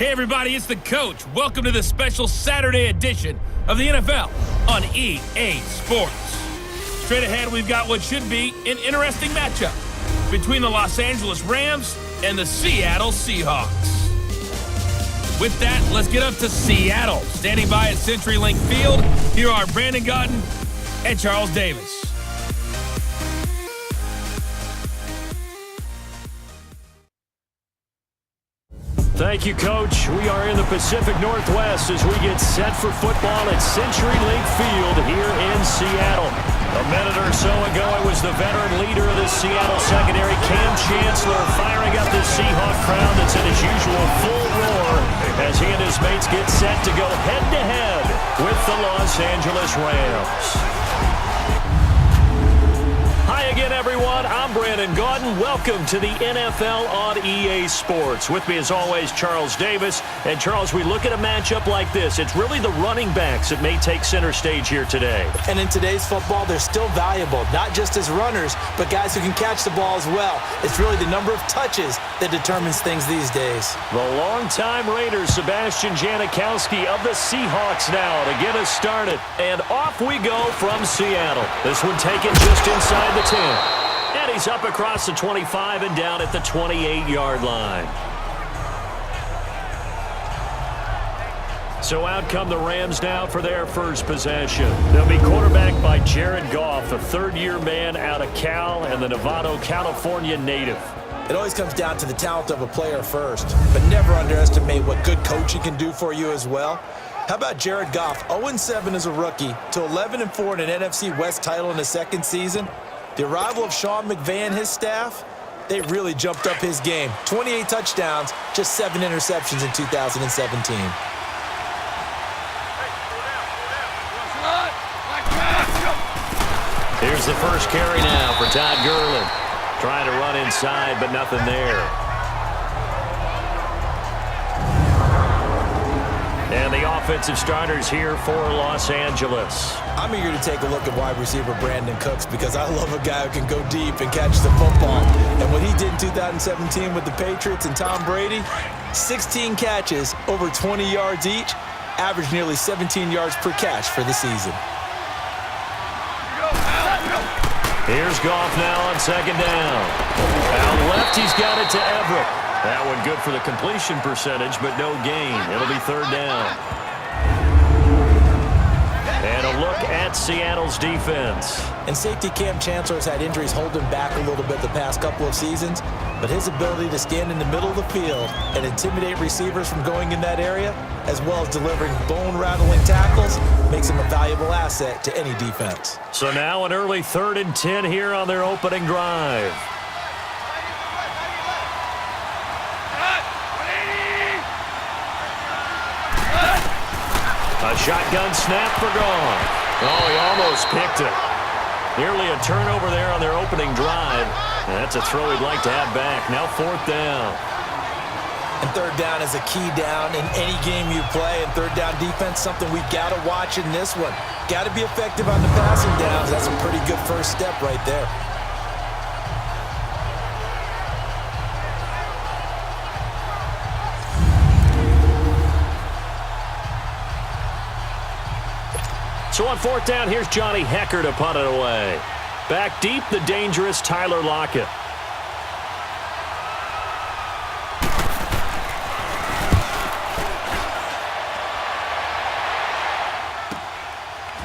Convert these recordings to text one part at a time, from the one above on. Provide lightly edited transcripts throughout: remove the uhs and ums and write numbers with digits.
Hey everybody, it's the coach. Welcome to the special Saturday edition of the NFL on EA Sports. Straight ahead, we've got what should be an interesting matchup between the Los Angeles Rams and the Seattle Seahawks. With that, let's get up to Seattle. Standing by at CenturyLink Field, here are Brandon Gaudin and Charles Davis. Thank you, Coach. We are in the Pacific Northwest as we get set for football at CenturyLink Field here in Seattle. A minute or so ago, it was the veteran leader of the Seattle secondary, Cam Chancellor, firing up the Seahawk crowd that's in his usual full roar as he and his mates get set to go head-to-head with the Los Angeles Rams. Hi again, everyone. I'm Brandon Gaudin. Welcome to the NFL on EA Sports. With me, as always, Charles Davis. And, Charles, we look at a matchup like this. It's really the running backs that may take center stage here today. And in today's football, they're still valuable, not just as runners, but guys who can catch the ball as well. It's really the number of touches that determines things these days. The longtime Raider, Sebastian Janikowski of the Seahawks now to get us started. And off we go from Seattle. This one taken just inside the 10. And he's up across the 25 and down at the 28-yard line. So out come the Rams now for their first possession. They'll be quarterbacked by Jared Goff, a third-year man out of Cal and the Novato, California native. It always comes down to the talent of a player first, but never underestimate what good coaching can do for you as well. How about Jared Goff, 0-7 as a rookie, to 11-4 in an NFC West title in his second season? The arrival of Sean McVay and his staff, they really jumped up his game. 28 touchdowns, just 7 interceptions in 2017. Here's the first carry now for Todd Gurley. Trying to run inside, but nothing there. And the offensive starters here for Los Angeles. I'm eager to take a look at wide receiver Brandon Cooks because I love a guy who can go deep and catch the football. And what he did in 2017 with the Patriots and Tom Brady, 16 catches, over 20 yards each, averaged nearly 17 yards per catch for the season. Here's Goff now on second down. Out left, he's got it to Everett. That one good for the completion percentage, but no gain. It'll be third down. And a look at Seattle's defense. And safety Cam Chancellor has had injuries hold him back a little bit the past couple of seasons, but his ability to stand in the middle of the field and intimidate receivers from going in that area, as well as delivering bone-rattling tackles, makes him a valuable asset to any defense. So now an early 3rd and 10 here on their opening drive. A shotgun snap for Goff. Oh, he almost picked it. Nearly a turnover there on their opening drive. And that's a throw he'd like to have back. Now 4th down. And 3rd down is a key down in any game you play. And 3rd down defense, something we got to watch in this one. Got to be effective on the passing downs. That's a pretty good first step right there. So on 4th down, here's Johnny Hecker to punt it away. Back deep, the dangerous Tyler Lockett.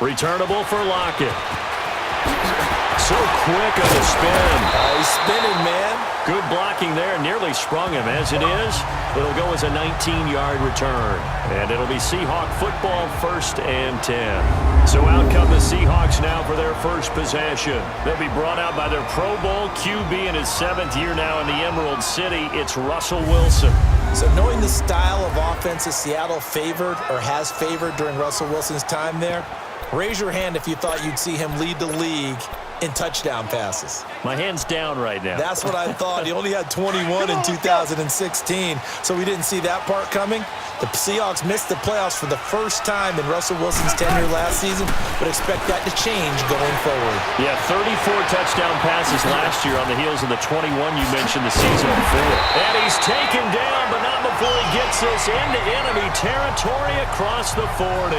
Returnable for Lockett. So quick on the spin. He's spinning, man. Good blocking there. Nearly sprung him. As it is, it'll go as a 19-yard return. And it'll be Seahawk football 1st and 10. So out come the Seahawks now for their first possession. They'll be brought out by their Pro Bowl QB in his 7th year now in the Emerald City. It's Russell Wilson. So knowing the style of offense that Seattle favored or has favored during Russell Wilson's time there, raise your hand if you thought you'd see him lead the league in touchdown passes. My hand's down right now. That's what I thought. He only had 21 in 2016, so we didn't see that part coming. The Seahawks missed the playoffs for the first time in Russell Wilson's tenure last season, but expect that to change going forward. Yeah, 34 touchdown passes last year on the heels of the 21 you mentioned the season before. And he's taken down, but not before he gets us into enemy territory across the 40.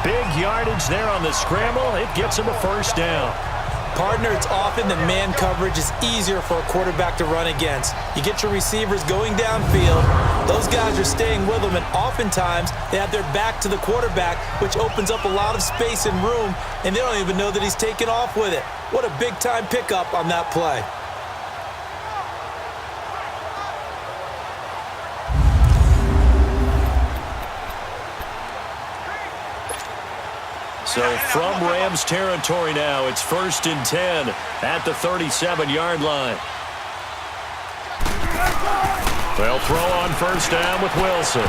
Big yardage there on the scramble. It gets him a first down. Partner, it's often that man coverage is easier for a quarterback to run against. You get your receivers going downfield. Those guys are staying with them, and oftentimes they have their back to the quarterback, which opens up a lot of space and room, and they don't even know that he's taken off with it. What a big-time pickup on that play. So from Rams territory now, it's 1st and 10 at the 37-yard line. They'll throw on first down with Wilson.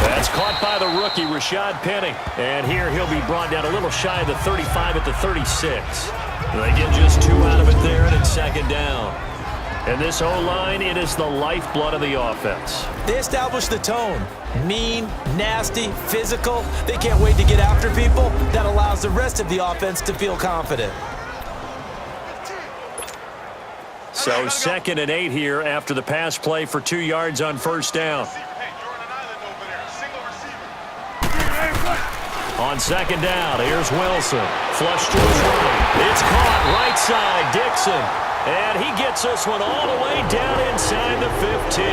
That's caught by the rookie, Rashad Penny. And here he'll be brought down a little shy of the 35 at the 36. They get just 2 out of it there, and it's 2nd down. And this O-line, it is the lifeblood of the offense. They establish the tone. Mean, nasty, physical. They can't wait to get after people. That allows the rest of the offense to feel confident. So 2nd and 8 here after the pass play for 2 yards on first down. On 2nd down, here's Wilson. Flush to his right. It's caught right side, Dixon. And he gets this one all the way down inside the 15.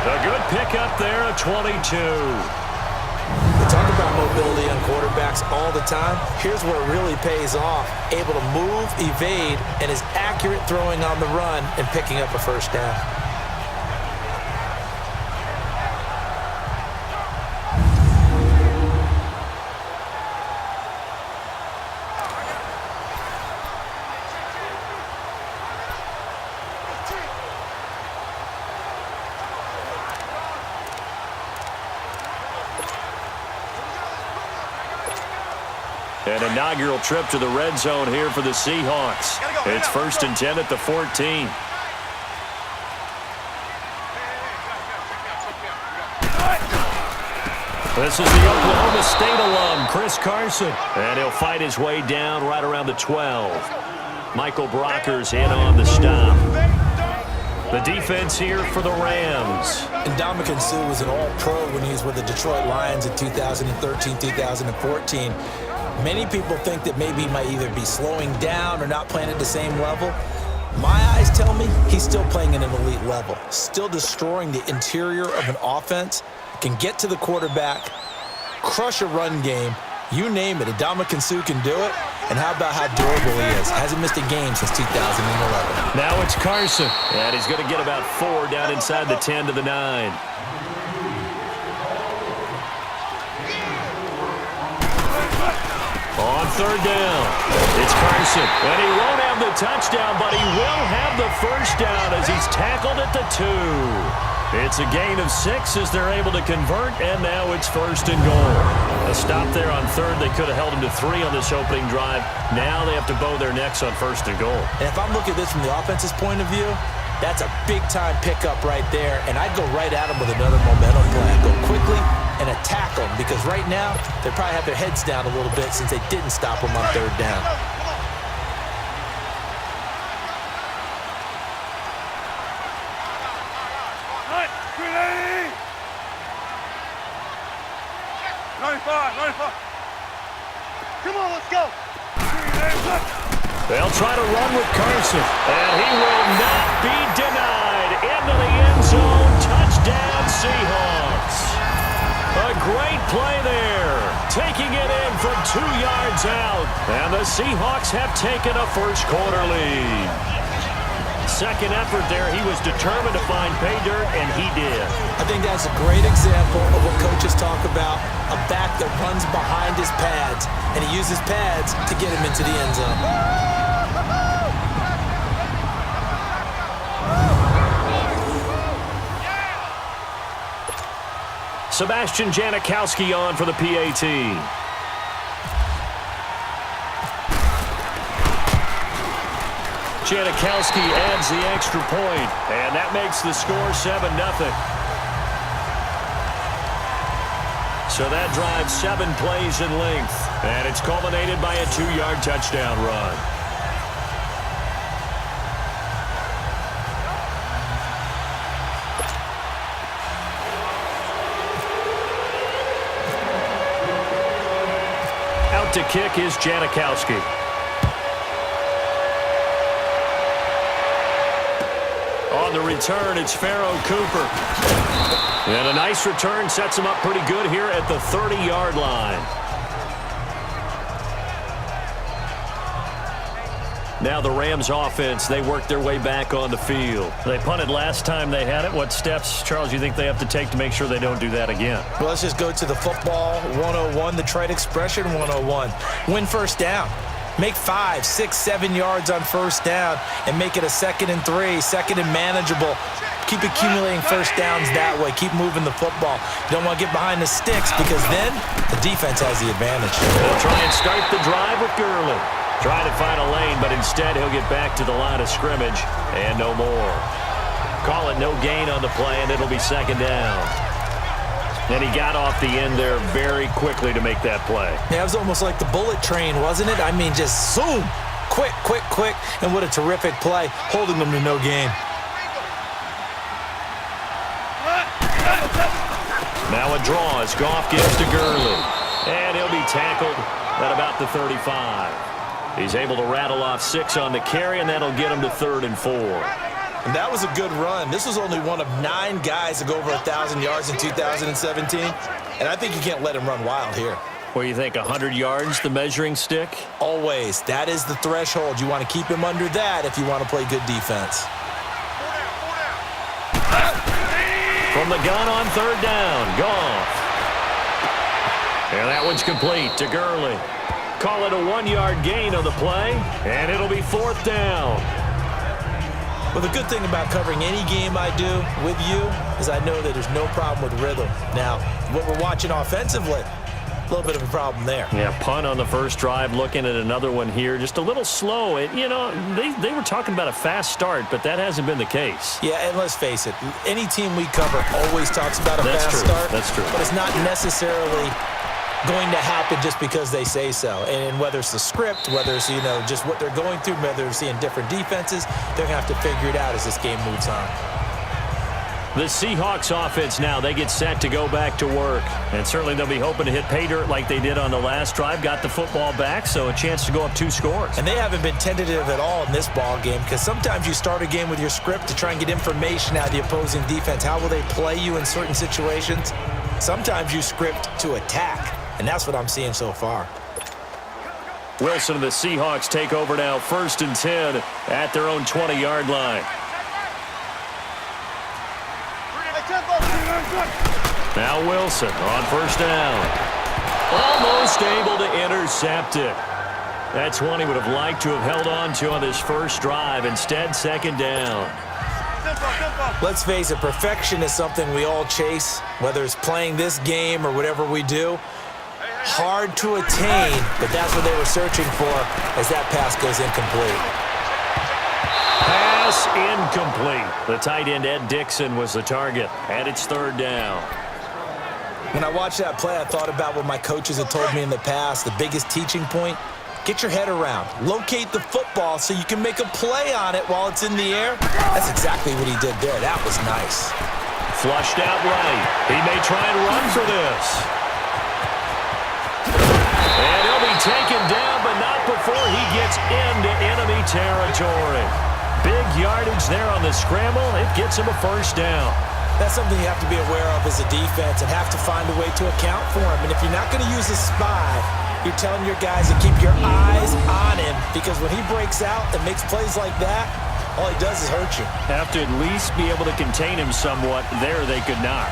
A good pickup there at 22. We talk about mobility on quarterbacks all the time. Here's where it really pays off. Able to move, evade, and is accurate throwing on the run and picking up a first down. An inaugural trip to the red zone here for the Seahawks. It's 1st and 10 at the 14. This is the Oklahoma State alum, Chris Carson. And he'll fight his way down right around the 12. Michael Brocker's in on the stop. The defense here for the Rams. And Suh was an all-pro when he was with the Detroit Lions in 2013, 2014. Many people think that maybe he might either be slowing down or not playing at the same level. My eyes tell me he's still playing at an elite level, still destroying the interior of an offense, can get to the quarterback, crush a run game, you name it. Suh can do it. And how about how durable he is? Hasn't missed a game since 2011. Now it's Carson, and he's going to get about 4 down inside the 10 to the 9. On 3rd down, it's Carson. And he won't have the touchdown, but he will have the first down as he's tackled at the 2. It's a gain of 6 as they're able to convert, and now it's 1st and goal. A stop there on 3rd. They could have held him to 3 on this opening drive. Now they have to bow their necks on 1st and goal. And if I'm looking at this from the offense's point of view, that's a big-time pickup right there, and I'd go right at him with another momentum play. Go quickly and attack them, because right now they probably have their heads down a little bit since they didn't stop him on 3rd down. Come on, let's go. They'll try to run with Carson, and he will not be denied. Into the end zone, touchdown Seahawks. A great play there, taking it in from 2 yards out, and the Seahawks have taken a first-quarter lead. Second effort there, he was determined to find pay dirt, and he did. I think that's a great example of what coaches talk about, a back that runs behind his pads, and he uses pads to get him into the end zone. Sebastian Janikowski on for the PAT. Janikowski adds the extra point, and that makes the score 7-0. So that drives 7 plays in length, and it's culminated by a 2-yard touchdown run. Out to kick is Janikowski. On the return, it's Pharaoh Cooper. And a nice return sets him up pretty good here at the 30-yard line. Now the Rams offense, they work their way back on the field. They punted last time they had it. What steps, Charles, you think they have to take to make sure they don't do that again? Well, let's just go to the football 101, the trite expression 101. Win first down. Make 5, 6, 7 yards on first down and make it a 2nd and 3, 2nd and manageable. Keep accumulating first downs that way. Keep moving the football. You don't want to get behind the sticks because then the defense has the advantage. They'll try and start the drive with Gurley. Trying to find a lane, but instead he'll get back to the line of scrimmage and no more. Call it no gain on the play, and it'll be 2nd down. And he got off the end there very quickly to make that play. Yeah, it was almost like the bullet train, wasn't it? I mean, just zoom. Quick, quick, quick. And what a terrific play, holding them to no gain. Now a draw as Goff gives to Gurley. And he'll be tackled at about the 35. He's able to rattle off 6 on the carry, and that'll get him to 3rd and 4. And that was a good run. This was only one of 9 guys to go over 1,000 yards in 2017. And I think you can't let him run wild here. What do you think, 100 yards, the measuring stick? Always. That is the threshold. You want to keep him under that if you want to play good defense. From the gun on 3rd down, Goff. And that one's complete to Gurley. Call it a 1-yard gain on the play, and it'll be 4th down. Well, the good thing about covering any game I do with you is I know that there's no problem with rhythm. Now, what we're watching offensively, a little bit of a problem there. Yeah, punt on the first drive, looking at another one here. Just a little slow. They were talking about a fast start, but that hasn't been the case. Yeah, and let's face it, any team we cover always talks about a fast start. That's true. But it's not necessarily going to happen just because they say so. And whether it's the script, whether it's, just what they're going through, whether they're seeing different defenses, they're going to have to figure it out as this game moves on. The Seahawks offense now, they get set to go back to work. And certainly they'll be hoping to hit pay dirt like they did on the last drive. Got the football back, so a chance to go up 2 scores. And they haven't been tentative at all in this ball game because sometimes you start a game with your script to try and get information out of the opposing defense. How will they play you in certain situations? Sometimes you script to attack, and that's what I'm seeing so far. Wilson and the Seahawks take over now, 1st and 10 at their own 20-yard line. Now Wilson on 1st down. Almost able to intercept it. That's one he would have liked to have held on to on this first drive. Instead, 2nd down. Let's face it, perfection is something we all chase, whether it's playing this game or whatever we do. Hard to attain, but that's what they were searching for as that pass goes incomplete. Pass incomplete. The tight end, Ed Dixon, was the target, and it's 3rd down. When I watched that play, I thought about what my coaches had told me in the past. The biggest teaching point, get your head around. Locate the football so you can make a play on it while it's in the air. That's exactly what he did there. That was nice. Flushed out right. He may try and run for this. And he'll be taken down, but not before he gets into enemy territory. Big yardage there on the scramble. It gets him a 1st down. That's something you have to be aware of as a defense and have to find a way to account for him. And if you're not going to use a spy, you're telling your guys to keep your eyes on him because when he breaks out and makes plays like that, all he does is hurt you. Have to at least be able to contain him somewhat. There they could not.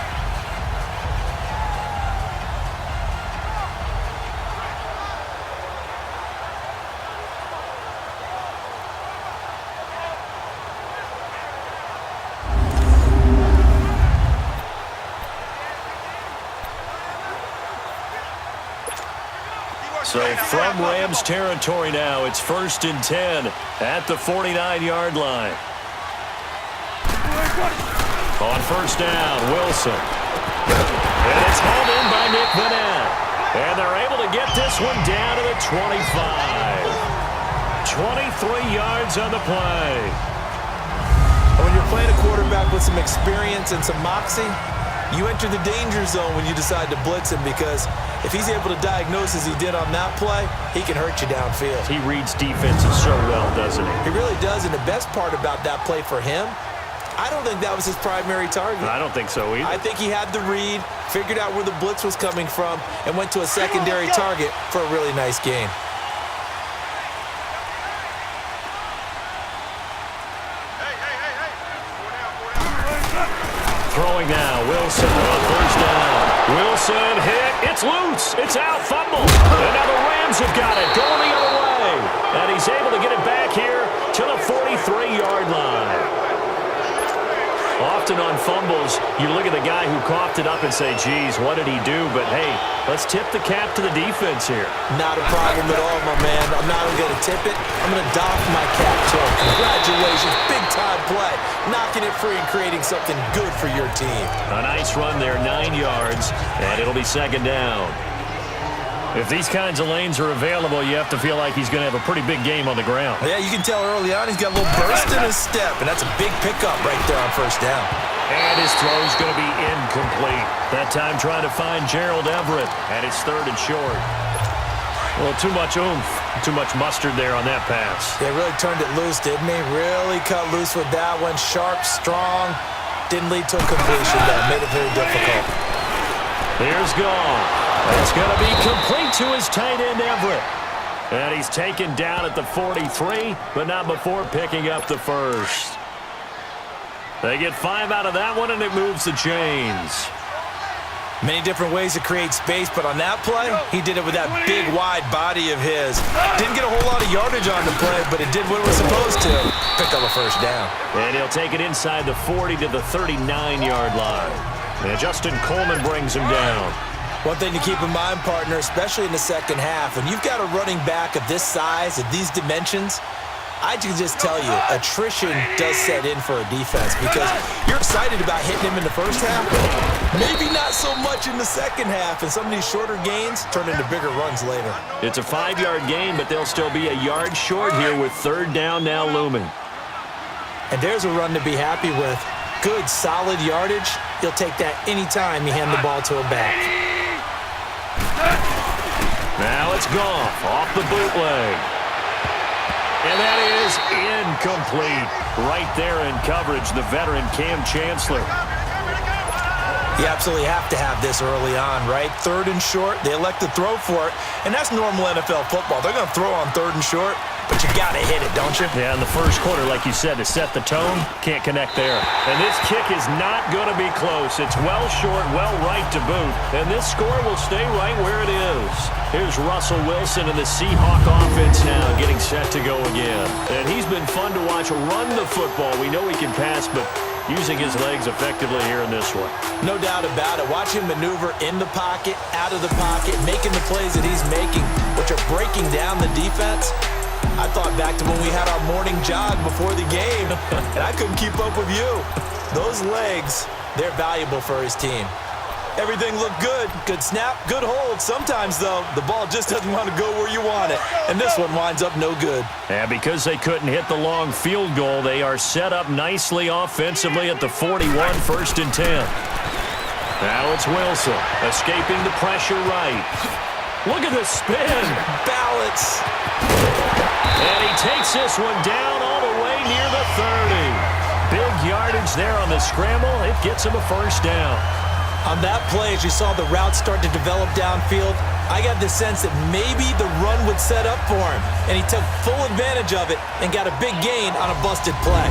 So from Rams territory now, it's 1st and 10 at the 49-yard line. On 1st down, Wilson. And it's hauled in by Nick Vanette. And they're able to get this one down to the 25. 23 yards on the play. When you're playing a quarterback with some experience and some moxie, you enter the danger zone when you decide to blitz him, because if he's able to diagnose as he did on that play, he can hurt you downfield. He reads defenses so well, doesn't he? He really does, and the best part about that play for him, I don't think that was his primary target. I don't think so either. I think he had the read, figured out where the blitz was coming from, and went to a secondary target for a really nice gain. Throwing now, Wilson on 1st down. Wilson hit, it's loose, it's out, fumble. And now the Rams have got it, going the other way. And he's able to get it back here to the 43-yard line. Often on fumbles, you look at the guy who coughed it up and say, geez, what did he do? But hey, let's tip the cap to the defense here. Not a problem at all, my man. I'm not going to tip it. I'm going to doff my cap to him. Congratulations, big-time play. Knocking it free and creating something good for your team. A nice run there, 9 yards, and it'll be 2nd down. If these kinds of lanes are available, you have to feel like he's going to have a pretty big game on the ground. Yeah, you can tell early on he's got a little burst in his step, and that's a big pickup right there on 1st down. And his throw's going to be incomplete. That time trying to find Gerald Everett, and it's 3rd and short. Well, too much oomph, too much mustard there on that pass. They really turned it loose, didn't he? Really cut loose with that one. Sharp, strong. Didn't lead to a completion, though. Made it very difficult. Here's Goff. It's going to be complete to his tight end, Everett. And he's taken down at the 43, but not before picking up the 1st. They get 5 out of that one, and it moves the chains. Many different ways to create space, but on that play, he did it with that big, wide body of his. Didn't get a whole lot of yardage on the play, but it did what it was supposed to. Picked up a 1st down. And he'll take it inside the 40 to the 39-yard line. And Justin Coleman brings him down. One thing to keep in mind, partner, especially in the 2nd half, when you've got a running back of this size, of these dimensions, I can just tell you, attrition does set in for a defense, because you're excited about hitting him in the 1st half, maybe not so much in the 2nd half, and some of these shorter gains turn into bigger runs later. It's a 5-yard gain, but they'll still be a yard short here with 3rd down now looming. And there's a run to be happy with. Good, solid yardage. He'll take that anytime you hand the ball to a back. Now it's Goff off the bootleg. And that is incomplete. Right there in coverage, the veteran Cam Chancellor. You absolutely have to have this early on, right? 3rd and short, they elect to throw for it, and that's normal NFL football. They're going to throw on 3rd and short, but you got to hit it, don't you? Yeah, in the 1st quarter, like you said, to set the tone, can't connect there. And this kick is not going to be close. It's well short, well right to boot, and this score will stay right where it is. Here's Russell Wilson and the Seahawks offense now getting set to go again. And he's been fun to watch run the football. We know he can pass, but using his legs effectively here in this one. No doubt about it. Watch him maneuver in the pocket, out of the pocket, making the plays that he's making, which are breaking down the defense. I thought back to when we had our morning jog before the game, and I couldn't keep up with you. Those legs, they're valuable for his team. Everything looked good. Good snap, good hold. Sometimes, though, the ball just doesn't want to go where you want it, and this one winds up no good. And because they couldn't hit the long field goal, they are set up nicely offensively at the 41, 1st and 10. Now it's Wilson, escaping the pressure right. Look at the spin. Balance. And he takes this one down all the way near the 30. Big yardage there on the scramble. It gets him a 1st down. On that play, as you saw the route start to develop downfield, I got the sense that maybe the run would set up for him, and he took full advantage of it and got a big gain on a busted play.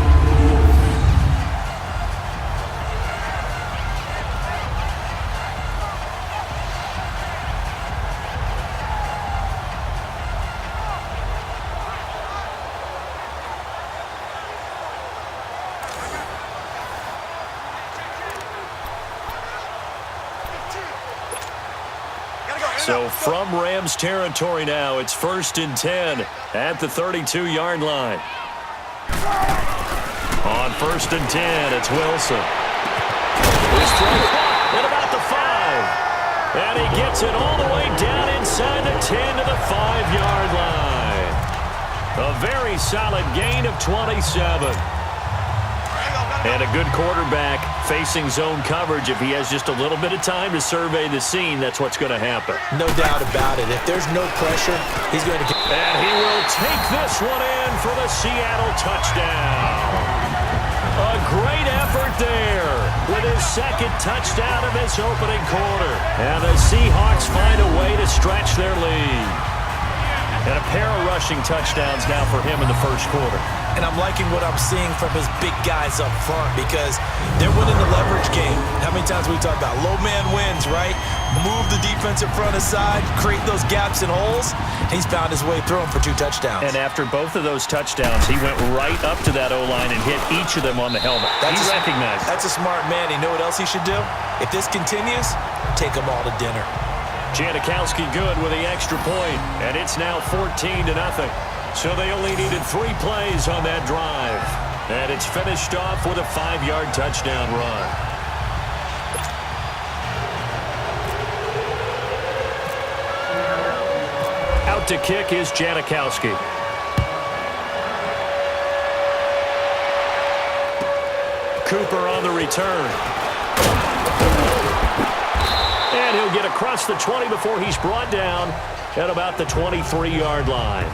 So from Rams territory now, it's 1st and 10 at the 32-yard line. On 1st and 10, it's Wilson. He's thrown at about the 5. And he gets it all the way down inside the 10 to the 5-yard line. A very solid gain of 27. And a good quarterback facing zone coverage. If he has just a little bit of time to survey the scene, that's what's going to happen. No doubt about it. If there's no pressure, he's going to get... And he will take this one in for the Seattle touchdown. A great effort there with his second touchdown of this opening quarter. And the Seahawks find a way to stretch their lead. And a pair of rushing touchdowns now for him in the first quarter. And I'm liking what I'm seeing from his big guys up front because they're winning the leverage game. How many times we talk about low man wins, right? Move the defensive front aside, create those gaps and holes. He's found his way through them for 2 touchdowns. And after both of those touchdowns, he went right up to that O-line and hit each of them on the helmet. He recognized it. That's a smart man. You know what else he should do? If this continues, take them all to dinner. Janikowski good with the extra point, and it's now 14-0. So they only needed 3 plays on that drive. And it's finished off with a 5-yard touchdown run. Out to kick is Janikowski. Cooper on the return. And he'll get across the 20 before he's brought down at about the 23-yard line.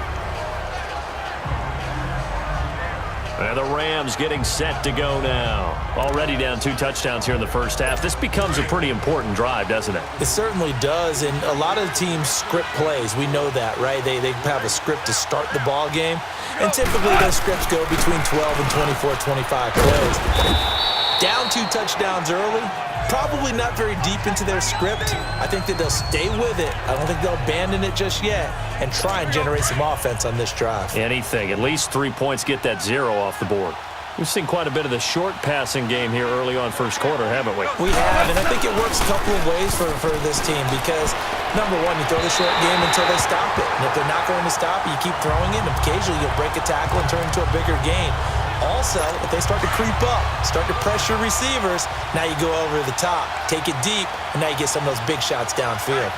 And the Rams getting set to go now. Already down 2 touchdowns here in the first half. This becomes a pretty important drive, doesn't it? It certainly does, and a lot of teams script plays. We know that, right? They have a script to start the ball game, and typically those scripts go between 12 and 24, 25 plays. Down 2 touchdowns early, probably not very deep into their script. I think that they'll stay with it. I don't think they'll abandon it just yet and try and generate some offense on this drive. Anything. At least 3 points, get that 0 off the board. We've seen quite a bit of the short passing game here early on first quarter, haven't we? We have, and I think it works a couple of ways for this team because, number one, you throw the short game until they stop it. And if they're not going to stop it, you keep throwing it, and occasionally you'll break a tackle and turn it into a bigger gain. Also, if they start to creep up, start to pressure receivers, now you go over the top, take it deep, and now you get some of those big shots downfield.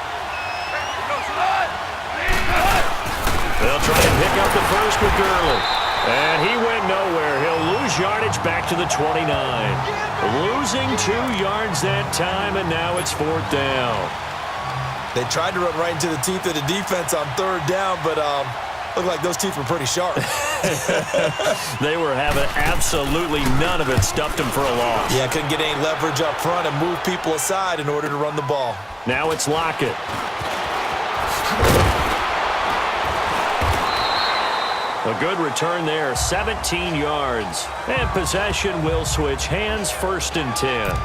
They'll try and pick up the first with Gurley. And he went nowhere. He'll lose yardage back to the 29. Losing 2 yards that time, and now it's 4th down. They tried to run right into the teeth of the defense on 3rd down, but looked like those teeth were pretty sharp. They were having absolutely none of it. Stuffed him for a loss. Yeah, couldn't get any leverage up front and move people aside in order to run the ball. Now it's Lockett. A good return there, 17 yards. And possession will switch hands, 1st and 10.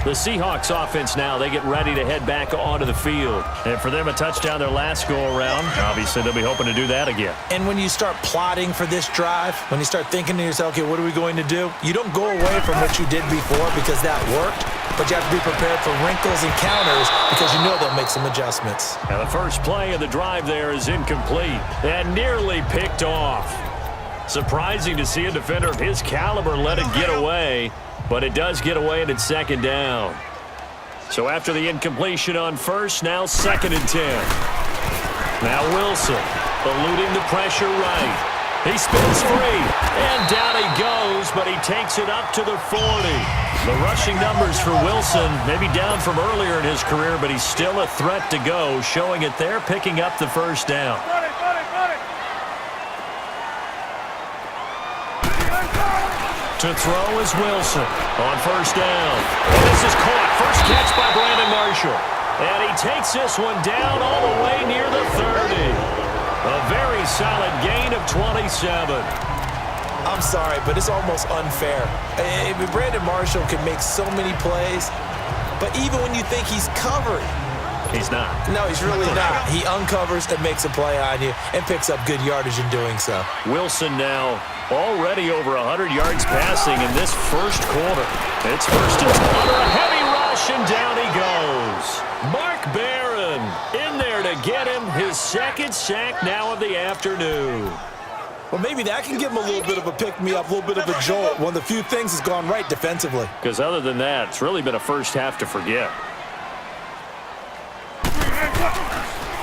The Seahawks offense now, they get ready to head back onto the field. And for them, a touchdown their last go-around. Obviously, they'll be hoping to do that again. And when you start plotting for this drive, when you start thinking to yourself, okay, what are we going to do? You don't go away from what you did before because that worked, but you have to be prepared for wrinkles and counters because you know they'll make some adjustments. Now, the first play of the drive there is incomplete and nearly picked off. Surprising to see a defender of his caliber let it get away. But it does get away and it's 2nd down. So after the incompletion on 1st, now 2nd and 10. Now Wilson eluding the pressure right. He spins free, and down he goes, but he takes it up to the 40. The rushing numbers for Wilson maybe down from earlier in his career, but he's still a threat to go, showing it there, picking up the 1st down. To throw is Wilson on 1st down. And this is caught. First catch by Brandon Marshall. And he takes this one down all the way near the 30. A very solid gain of 27. I'm sorry, but it's almost unfair. Brandon Marshall can make so many plays, but even when you think he's covered, he's not. No, he's really not. He uncovers and makes a play on you and picks up good yardage in doing so. Wilson now already over 100 yards passing in this first quarter. It's 1st and 10. A heavy rush, and down he goes. Mark Barron to get him. His second sack now of the afternoon. Well, maybe that can give him a little bit of a pick-me-up, a little bit of a jolt. One of the few things has gone right defensively. Because other than that, it's really been a first half to forget.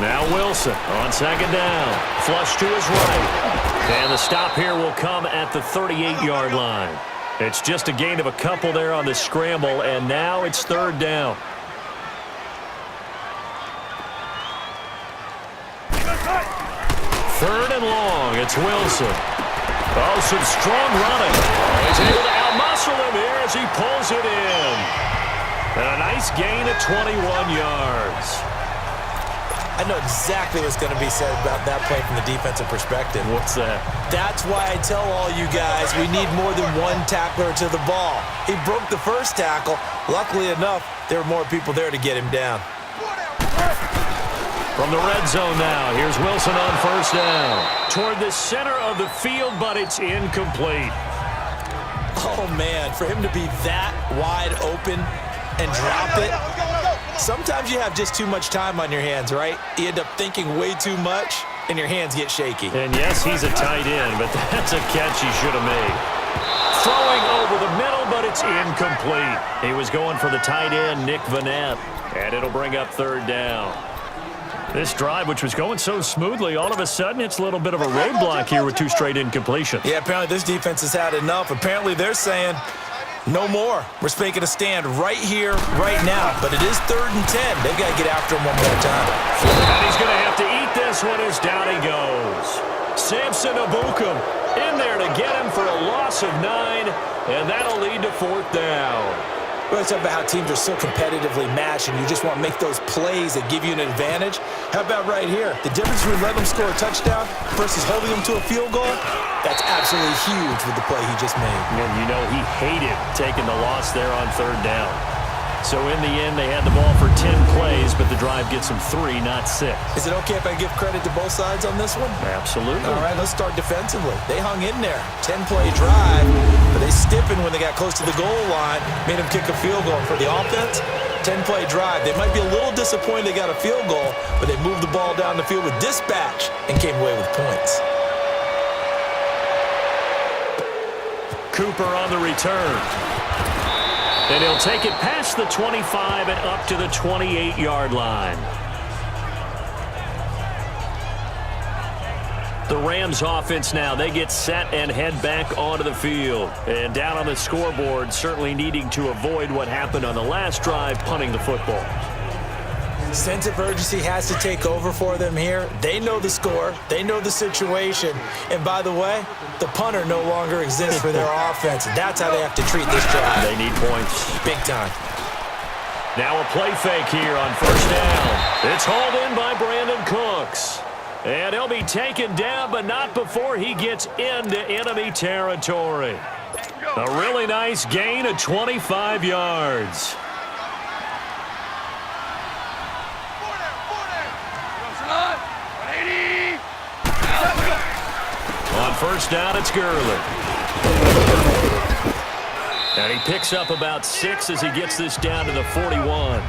Now Wilson on second down. Flush to his right. And the stop here will come at the 38-yard line. It's just a gain of a couple there on the scramble, and now it's third down. Third and long, it's Wilson. Oh, some strong running. He's able to outmuscle him here as he pulls it in. And a nice gain of 21 yards. I know exactly what's going to be said about that play from the defensive perspective. What's that? That's why I tell all you guys we need more than one tackler to the ball. He broke the first tackle. Luckily enough, there were more people there to get him down. From the red zone now, here's Wilson on first down. Toward the center of the field, but it's incomplete. Oh, man, for him to be that wide open and drop it. Sometimes you have just too much time on your hands, right? You end up thinking way too much, and your hands get shaky. And yes, he's a tight end, but that's a catch he should have made. Throwing over the middle, but it's incomplete. He was going for the tight end, Nick Vanette, and it'll bring up third down. This drive, which was going so smoothly, all of a sudden it's a little bit of a roadblock here with two straight incompletions. Yeah, apparently this defense has had enough. Apparently they're saying, no more. We're making a stand right here, right now. But it is 3rd and 10. They've got to get after him one more time. And he's going to have to eat this one as down he goes. Samson Abukum in there to get him for a loss of 9, and that'll lead to fourth down. We always talk about how teams are so competitively matched, and you just want to make those plays that give you an advantage. How about right here? The difference between letting them score a touchdown versus holding them to a field goal, that's absolutely huge with the play he just made. And you know he hated taking the loss there on third down. So in the end, they had the ball for 10 plays, but the drive gets them 3, not 6. Is it okay if I give credit to both sides on this one? Absolutely. All right, let's start defensively. They hung in there. 10-play drive, but they stiffened when they got close to the goal line, made them kick a field goal. For the offense, 10-play drive. They might be a little disappointed they got a field goal, but they moved the ball down the field with dispatch and came away with points. Cooper on the return. And he'll take it past the 25 and up to the 28-yard line. The Rams offense now, they get set and head back onto the field. And down on the scoreboard, certainly needing to avoid what happened on the last drive, punting the football. Sense of urgency has to take over for them here. They know the score. They know the situation. And by the way, the punter no longer exists for their offense. That's how they have to treat this drive. They need points. Big time. Now a play fake here on first down. It's hauled in by Brandon Cooks. And he'll be taken down, but not before he gets into enemy territory. A really nice gain of 25 yards. On first down, it's Gurley. And he picks up about 6 as he gets this down to the 41.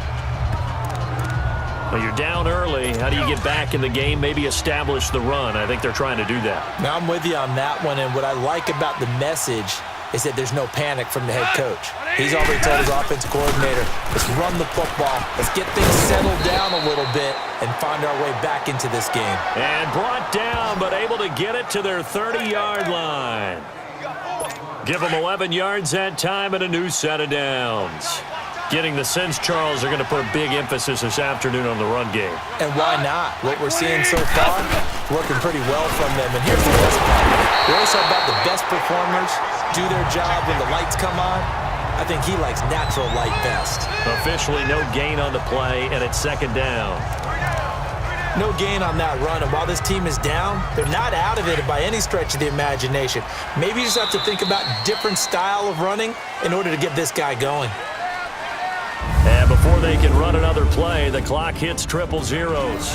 Well, you're down early. How do you get back in the game, maybe establish the run? I think they're trying to do that. Now, I'm with you on that one, and what I like about the message is that there's no panic from the head coach. He's already told his offensive coordinator, let's run the football, let's get things settled down a little bit and find our way back into this game. And brought down, but able to get it to their 30-yard line. Give them 11 yards that time and a new set of downs. Getting the sense Charles are going to put a big emphasis this afternoon on the run game. And why not? What we're seeing so far, working pretty well from them. And here's the best part. We always talk about the best performers do their job when the lights come on. I think he likes natural light best. Officially no gain on the play, and it's second down. No gain on that run, and while this team is down, they're not out of it by any stretch of the imagination. Maybe you just have to think about different style of running in order to get this guy going. And before they can run another play, the clock hits triple zeros.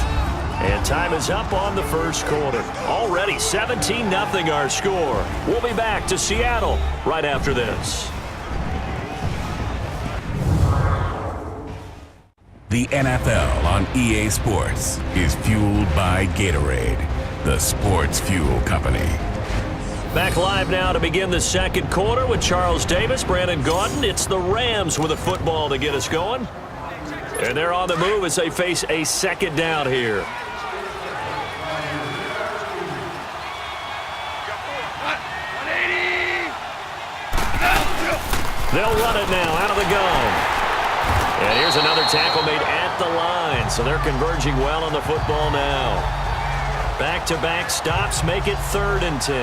And time is up on the first quarter. Already 17-0 our score. We'll be back to Seattle right after this. The NFL on EA Sports is fueled by Gatorade, the sports fuel company. Back live now to begin the second quarter with Charles Davis, Brandon Gaudin. It's the Rams with a football to get us going. And they're on the move as they face a second down here. They'll run it now out of the gun. And here's another tackle made at the line. So they're converging well on the football now. Back-to-back stops make it 3rd and 10.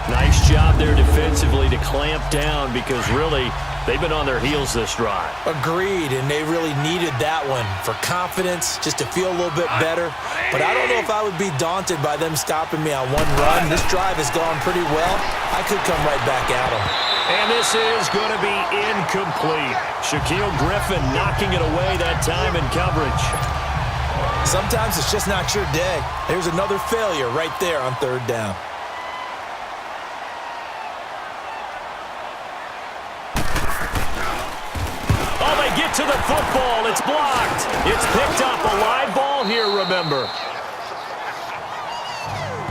Nice job there defensively to clamp down because really they've been on their heels this drive. Agreed, and they really needed that one for confidence, just to feel a little bit better. But I don't know if I would be daunted by them stopping me on one run. This drive has gone pretty well. I could come right back at them. And this is going to be incomplete. Shaquille Griffin knocking it away that time in coverage. Sometimes it's just not your day. There's another failure right there on 3rd down. Oh, they get to the football. It's blocked. It's picked up. A live ball here, remember.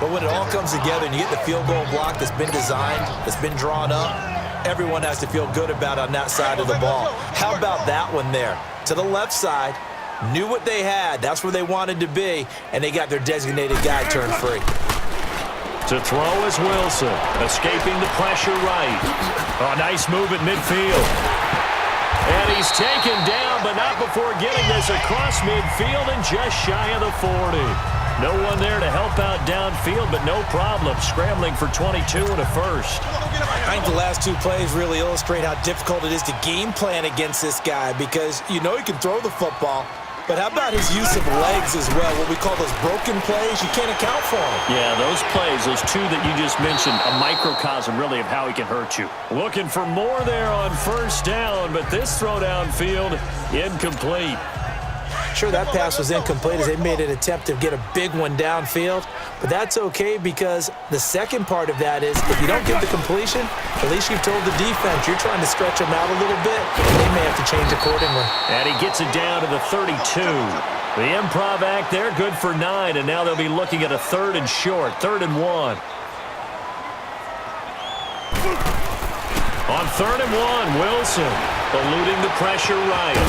But when it all comes together and you get the field goal block that's been designed, that's been drawn up, everyone has to feel good about on that side of the ball. How about that one there? To the left side, knew what they had. That's where they wanted to be, and they got their designated guy turned free. To throw is Wilson, escaping the pressure right. Oh, nice move at midfield. And he's taken down, but not before getting this across midfield and just shy of the 40. No one there to help out downfield, but no problem. Scrambling for 22 and a first. I think the last 2 plays really illustrate how difficult it is to game plan against this guy because you know he can throw the football, but how about his use of legs as well? What we call those broken plays, you can't account for them. Yeah, those plays, those 2 that you just mentioned, a microcosm really of how he can hurt you. Looking for more there on 1st down, but this throw downfield, incomplete. Sure, that pass was incomplete as they made an attempt to get a big one downfield, but that's okay because the second part of that is if you don't get the completion, at least you've told the defense you're trying to stretch them out a little bit, and they may have to change accordingly. And he gets it down to the 32. The improv act there, good for 9, and now they'll be looking at a 3rd and short, 3rd and 1. On 3rd and 1, Wilson eluding the pressure right.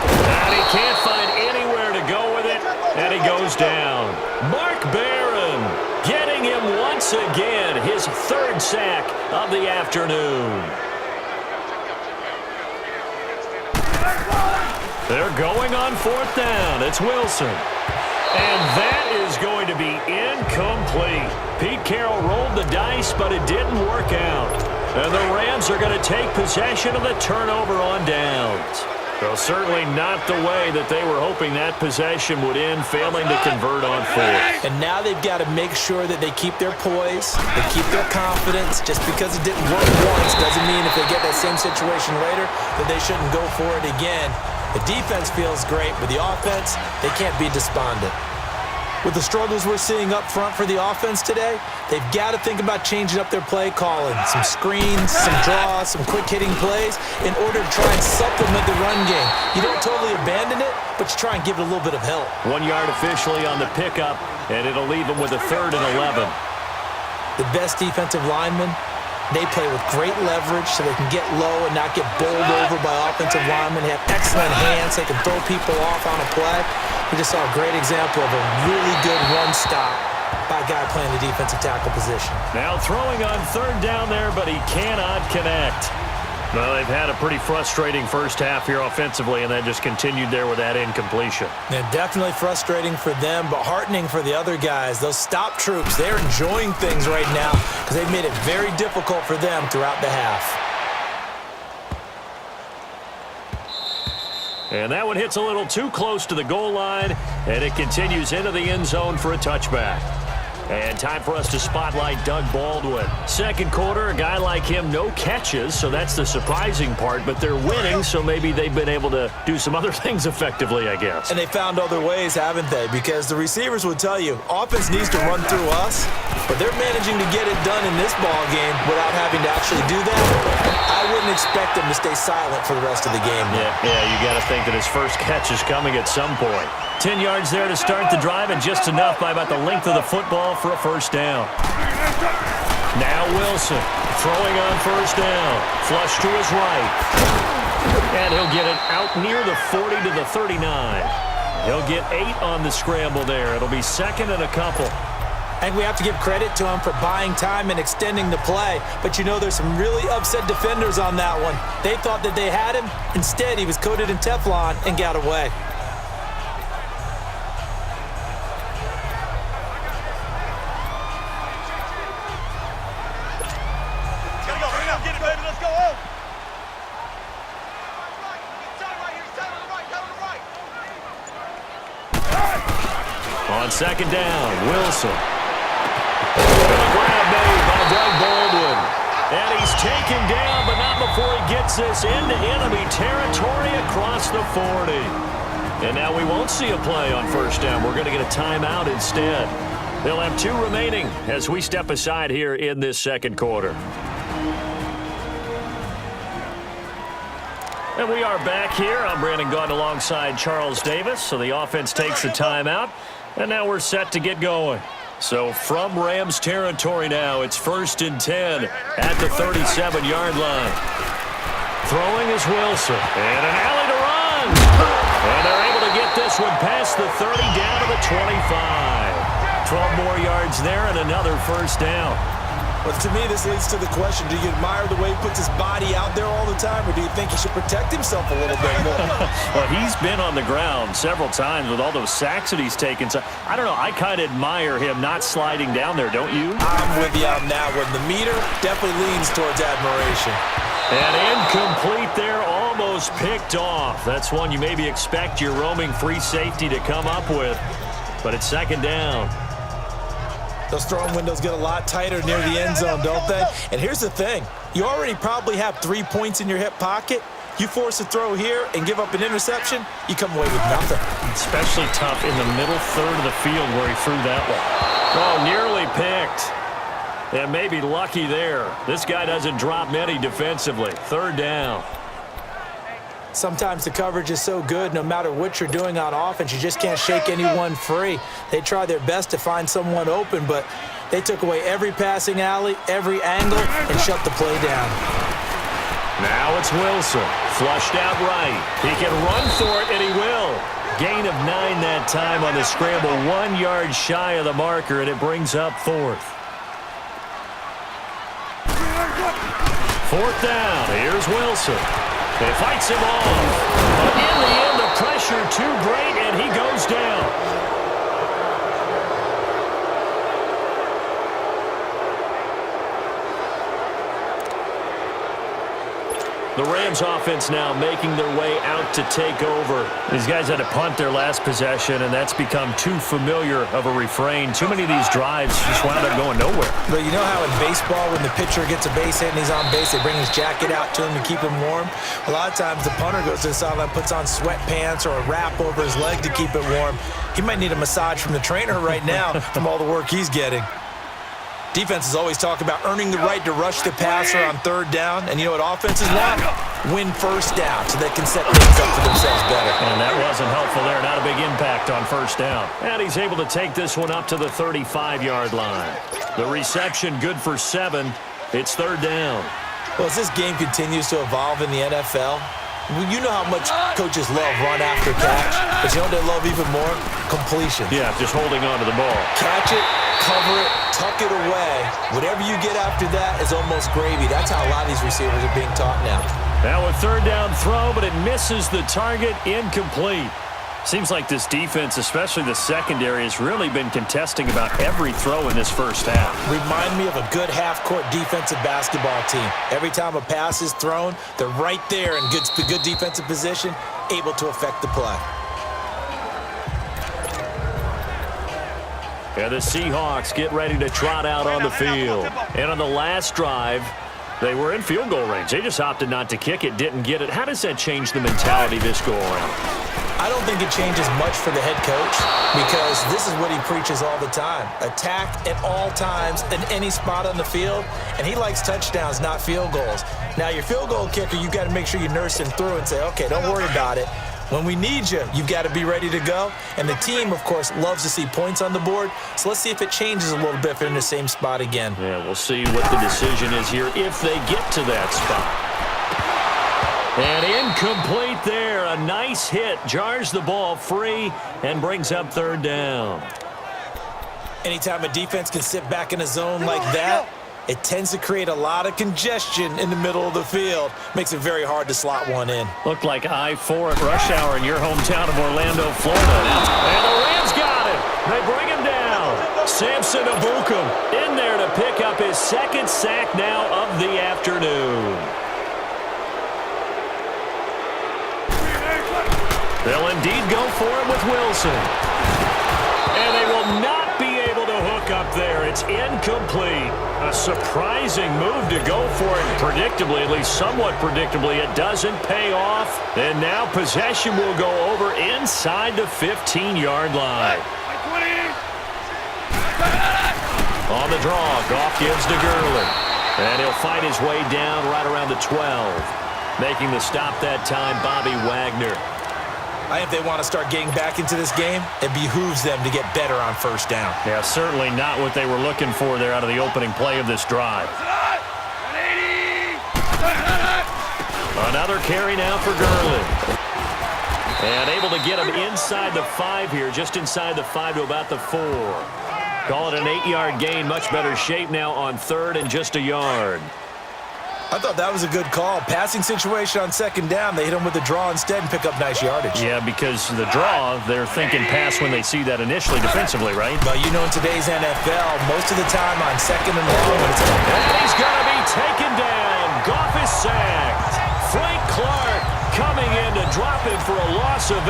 And he can't find anywhere to go with it, and he goes down. Mark Barron getting him once again, his 3rd sack of the afternoon. They're going on 4th down. It's Wilson. And that is going to be incomplete. Pete Carroll rolled the dice, but it didn't work out. And the Rams are going to take possession of the turnover on downs. So certainly not the way that they were hoping that possession would end, failing to convert on 4th. And now they've got to make sure that they keep their poise, they keep their confidence. Just because it didn't work once doesn't mean if they get that same situation later that they shouldn't go for it again. The defense feels great, but the offense, they can't be despondent. With the struggles we're seeing up front for the offense today, they've got to think about changing up their play calling. Some screens, some draws, some quick-hitting plays in order to try and supplement the run game. You don't totally abandon it, but you try and give it a little bit of help. 1 yard officially on the pickup, and it'll leave them with a 3rd and 11. The best defensive linemen, they play with great leverage so they can get low and not get bowled over by offensive linemen. They have excellent hands. They can throw people off on a play. We just saw a great example of a really good run stop by a guy playing the defensive tackle position. Now throwing on 3rd down there, but he cannot connect. Well, they've had a pretty frustrating first half here offensively, and that just continued there with that incompletion. Yeah, definitely frustrating for them, but heartening for the other guys. Those stop troops, they're enjoying things right now because they've made it very difficult for them throughout the half. And that one hits a little too close to the goal line, and it continues into the end zone for a touchback. And time for us to spotlight Doug Baldwin. Second quarter, a guy like him, no catches, so that's the surprising part. But they're winning, so maybe they've been able to do some other things effectively, I guess. And they found other ways, haven't they? Because the receivers will tell you, offense needs to run through us, but they're managing to get it done in this ball game without having to actually do that. I I wouldn't expect him to stay silent for the rest of the game. Yeah, you got to think that his first catch is coming at some point. 10 yards there to start the drive, and just enough by about the length of the football for a first down. Now Wilson throwing on first down. Flush to his right. And he'll get it out near the 40 to the 39. He'll get 8 on the scramble there. It'll be second and a couple. I think we have to give credit to him for buying time and extending the play. But you know, there's some really upset defenders on that one. They thought that they had him. Instead, he was coated in Teflon and got away. On second down, Wilson. And a grab made by Doug Baldwin. And he's taken down, but not before he gets this into enemy territory across the 40. And now we won't see a play on first down. We're going to get a timeout instead. They'll have 2 remaining as we step aside here in this second quarter. And we are back here. I'm Brandon Gaunt alongside Charles Davis. So the offense takes the timeout. And now we're set to get going. So from Rams territory now, it's 1st and 10 at the 37-yard line. Throwing is Wilson. And an alley to run. And they're able to get this one past the 30 down to the 25. 12 more yards there and another first down. But to me, this leads to the question, do you admire the way he puts his body out there all the time, or do you think he should protect himself a little bit more? Well, he's been on the ground several times with all those sacks that he's taken. So, I don't know, I kind of admire him not sliding down there, don't you? I'm with you on that one. The meter definitely leans towards admiration. And incomplete there, almost picked off. That's one you maybe expect your roaming free safety to come up with. But it's second down. Those throwing windows get a lot tighter near the end zone, don't they? And here's the thing. You already probably have 3 points in your hip pocket. You force a throw here and give up an interception, you come away with nothing. Especially tough in the middle third of the field where he threw that one. Oh, nearly picked. And maybe lucky there. This guy doesn't drop many defensively. Third down. Sometimes the coverage is so good, no matter what you're doing on offense, you just can't shake anyone free. They try their best to find someone open, but they took away every passing alley, every angle, and shut the play down. Now it's Wilson. Flushed out right. He can run for it, and he will. Gain of 9 that time on the scramble. 1 yard shy of the marker, and it brings up 4th. 4th down. Here's Wilson. He fights him off. But in the end, the pressure too great, and he goes down. The Rams offense now making their way out to take over. These guys had to punt their last possession, and that's become too familiar of a refrain. Too many of these drives just wound up going nowhere. But you know how in baseball, when the pitcher gets a base hit and he's on base, they bring his jacket out to him to keep him warm? A lot of times the punter goes to the sideline, puts on sweatpants or a wrap over his leg to keep it warm. He might need a massage from the trainer right now from all the work he's getting. Defenses always talk about earning the right to rush the passer on third down. And you know what offenses want? Win first down so they can set things up for themselves better. And that wasn't helpful there. Not a big impact on first down. And he's able to take this one up to the 35-yard line. The reception good for 7. It's third down. Well, as this game continues to evolve in the NFL, you know how much coaches love run after catch. But you know what they love even more? Completion. Yeah, just holding on to the ball. Catch it, cover it, tuck it away. Whatever you get after that is almost gravy. That's how a lot of these receivers are being taught now. Now a third down throw, but it misses the target. Incomplete. Seems like this defense, especially the secondary, has really been contesting about every throw in this first half. Remind me of a good half-court defensive basketball team. Every time a pass is thrown, they're right there in good defensive position, able to affect the play. And the Seahawks get ready to trot out on the field. And on the last drive, they were in field goal range. They just opted not to kick it, didn't get it. How does that change the mentality this go-around? I don't think it changes much for the head coach because this is what he preaches all the time. Attack at all times in any spot on the field, and he likes touchdowns, not field goals. Now, your field goal kicker, you've got to make sure you nurse him through and say, okay, don't worry about it. When we need you, you've got to be ready to go. And the team, of course, loves to see points on the board. So let's see if it changes a little bit if they're in the same spot again. Yeah, we'll see what the decision is here if they get to that spot. And incomplete there. A nice hit. Jars the ball free and brings up third down. Anytime a defense can sit back in a zone like that, it tends to create a lot of congestion in the middle of the field. Makes it very hard to slot one in. Looked like I-4 at rush hour in your hometown of Orlando, Florida. And the Rams got him. They bring him down. Samson Abukum in there to pick up his second sack now of the afternoon. They'll indeed go for it with Wilson. And they will not be able to hook up there. It's incomplete. A surprising move to go for it. Predictably, at least somewhat predictably, it doesn't pay off. And now possession will go over inside the 15-yard line. On the draw, Goff gives to Gurley. And he'll fight his way down right around the 12. Making the stop that time, Bobby Wagner. I think if they want to start getting back into this game, it behooves them to get better on first down. Yeah, certainly not what they were looking for there out of the opening play of this drive. Another carry now for Gurley. And able to get him inside the 5 here, just inside the 5 to about the 4. Call it an 8-yard gain, much better shape now on third and just a yard. I thought that was a good call. Passing situation on second down. They hit him with the draw instead and pick up nice yardage. Yeah, because the draw, they're thinking pass when they see that initially defensively, right? But you know, in today's NFL, most of the time on second and long, when it's and he's going to be taken down. Goff is sacked. Frank Clark coming in to drop him for a loss of 8,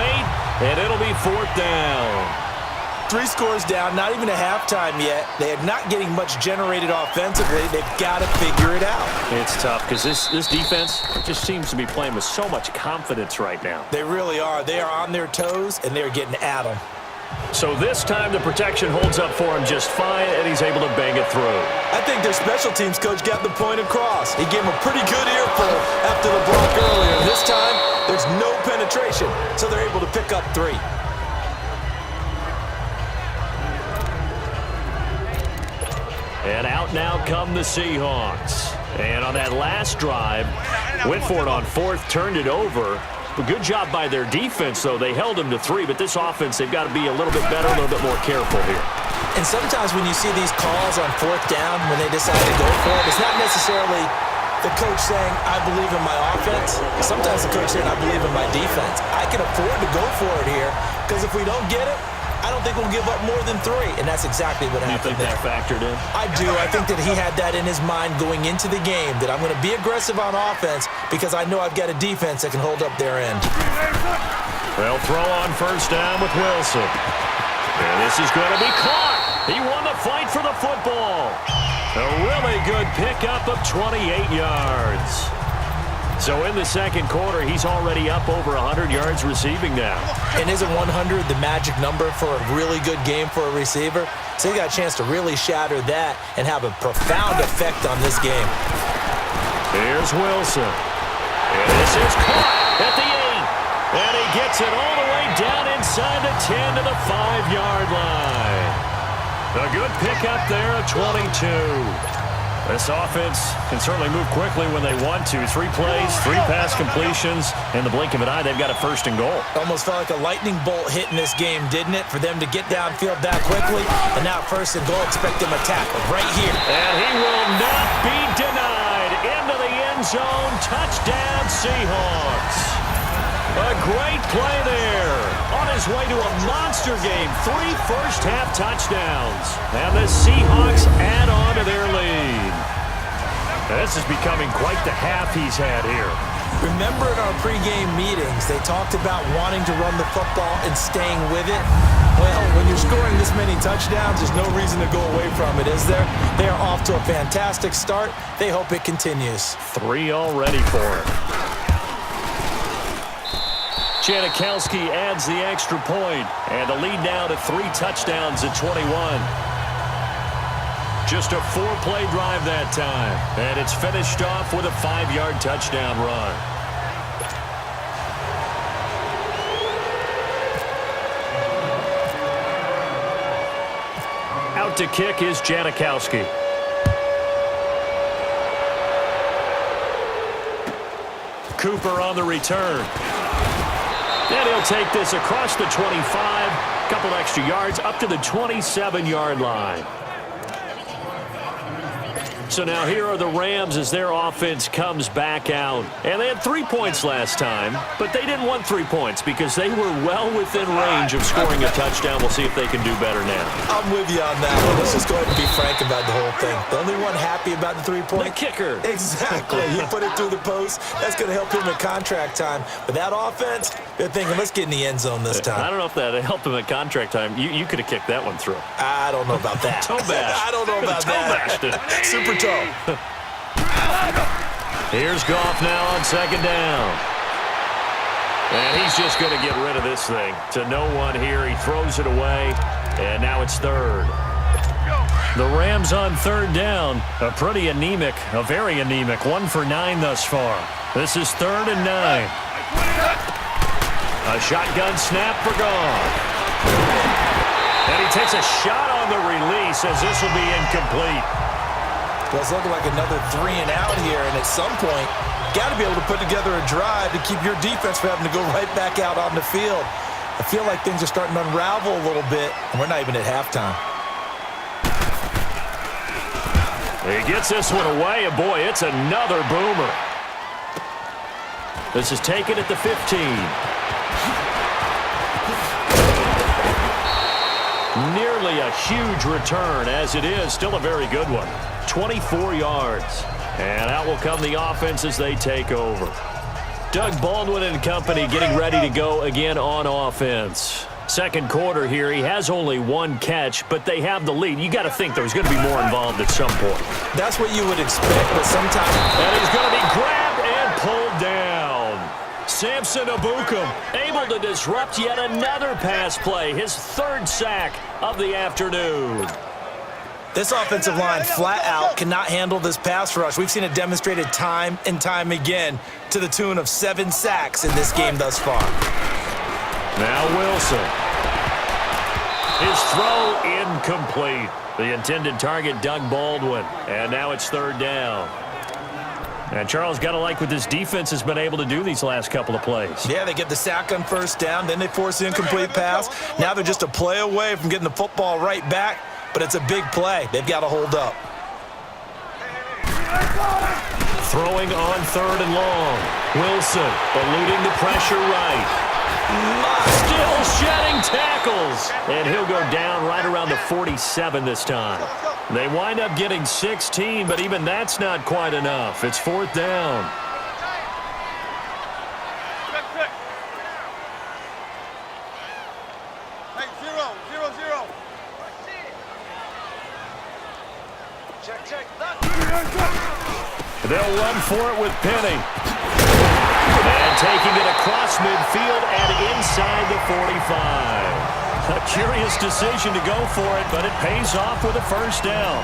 and it'll be fourth down. 3 scores down, not even a halftime yet. They are not getting much generated offensively. They've got to figure it out. It's tough because this defense just seems to be playing with so much confidence right now. They really are. They are on their toes, and they're getting at them. So this time the protection holds up for him just fine, and he's able to bang it through. I think their special teams coach got the point across. He gave him a pretty good earful after the block earlier. This time, there's no penetration, so they're able to pick up 3. And out now come the Seahawks. And on that last drive, went for it on 4th, turned it over. A good job by their defense, though. They held them to 3, but this offense, they've got to be a little bit better, a little bit more careful here. And sometimes when you see these calls on 4th down, when they decide to go for it, it's not necessarily the coach saying, I believe in my offense. Sometimes the coach saying, I believe in my defense. I can afford to go for it here, because if we don't get it, I don't think we'll give up more than 3, and that's exactly what happened there. You think that factored in? I do. I think that he had that in his mind going into the game, that I'm going to be aggressive on offense because I know I've got a defense that can hold up their end. They'll throw on first down with Wilson. And this is going to be caught. He won the fight for the football. A really good pickup of 28 yards. So in the second quarter, he's already up over 100 yards receiving now. And isn't 100 the magic number for a really good game for a receiver? So he got a chance to really shatter that and have a profound effect on this game. Here's Wilson. And this is caught at the 8. And he gets it all the way down inside the 10 to the 5-yard line. A good pickup there of 22. This offense can certainly move quickly when they want to. 3 plays, 3 pass completions. In the blink of an eye, they've got a 1st and goal. Almost felt like a lightning bolt hit in this game, didn't it? For them to get downfield that quickly. And now 1st and goal, expect them to tackle right here. And he will not be denied. Into the end zone. Touchdown, Seahawks. A great play there. On his way to a monster game. 3 first-half touchdowns. And the Seahawks add on to their lead. This is becoming quite the half he's had here. Remember in our pregame meetings, they talked about wanting to run the football and staying with it. Well, when you're scoring this many touchdowns, there's no reason to go away from it, is there? They are off to a fantastic start. They hope it continues. 3 already for him. Janikowski adds the extra point, and the lead now to 3 touchdowns at 21. Just a 4-play drive that time, and it's finished off with a 5-yard touchdown run. Out to kick is Janikowski. Cooper on the return. And he'll take this across the 25, a couple extra yards up to the 27-yard line. So now here are the Rams as their offense comes back out. And they had 3 points last time, but they didn't want 3 points because they were well within range of scoring a touchdown. We'll see if they can do better now. I'm with you on that one. Let's just go ahead and be frank about the whole thing. The only one happy about the 3-point. The kicker. Exactly. He put it through the post. That's going to help him at contract time. But that offense, they're thinking, let's get in the end zone this time. I don't know if that helped him at contract time. You could have kicked that one through. I don't know about that. Toe bash. I don't know about that. Super toe. Here's Goff now on 2nd down. And he's just going to get rid of this thing. To no one here. He throws it away. And now it's 3rd. The Rams on 3rd down. A pretty anemic, a very anemic 1 for 9 thus far. This is 3rd and 9. A shotgun snap for Goff. And he takes a shot on the release as this will be incomplete. Well, it's looking like another 3 and out here, and at some point, got to be able to put together a drive to keep your defense from having to go right back out on the field. I feel like things are starting to unravel a little bit, and we're not even at halftime. He gets this one away, and boy, it's another boomer. This is taken at the 15. Nearly a huge return, as it is. Still a very good one. 24 yards. And out will come the offense as they take over. Doug Baldwin and company getting ready to go again on offense. Second quarter here, he has only 1 catch, but they have the lead. You got to think there's going to be more involved at some point. That's what you would expect, but sometimes... And he's going to be grabbed and pulled down. Samson Abukum able to disrupt yet another pass play. His 3rd sack of the afternoon. This offensive line flat out cannot handle this pass rush. We've seen it demonstrated time and time again to the tune of 7 sacks in this game thus far. Now Wilson. His throw incomplete. The intended target, Doug Baldwin. And now it's 3rd down. And Charles, got to like what this defense has been able to do these last couple of plays. Yeah, they get the sack on 1st down, then they force the incomplete pass. Now they're just a play away from getting the football right back, but it's a big play. They've got to hold up. Throwing on 3rd and long. Wilson eluding the pressure right. Still shedding tackles. And he'll go down right around the 47 this time. They wind up getting 16, but even that's not quite enough. It's 4th down. Hey, 0-0-0. Check. They'll run for it with Penny. And taking it across midfield and inside the 45. A curious decision to go for it, but it pays off with a 1st down.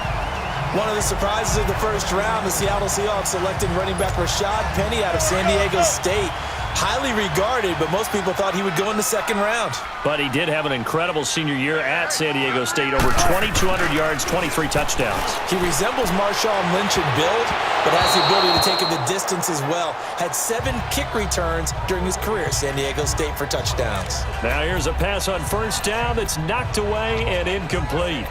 One of the surprises of the 1st round, the Seattle Seahawks selecting running back Rashad Penny out of San Diego State. Highly regarded, but most people thought he would go in the 2nd round. But he did have an incredible senior year at San Diego State. Over 2,200 yards, 23 touchdowns. He resembles Marshawn Lynch in build, but has the ability to take it the distance as well. Had 7 kick returns during his career at San Diego State for touchdowns. Now here's a pass on 1st down that's knocked away and incomplete.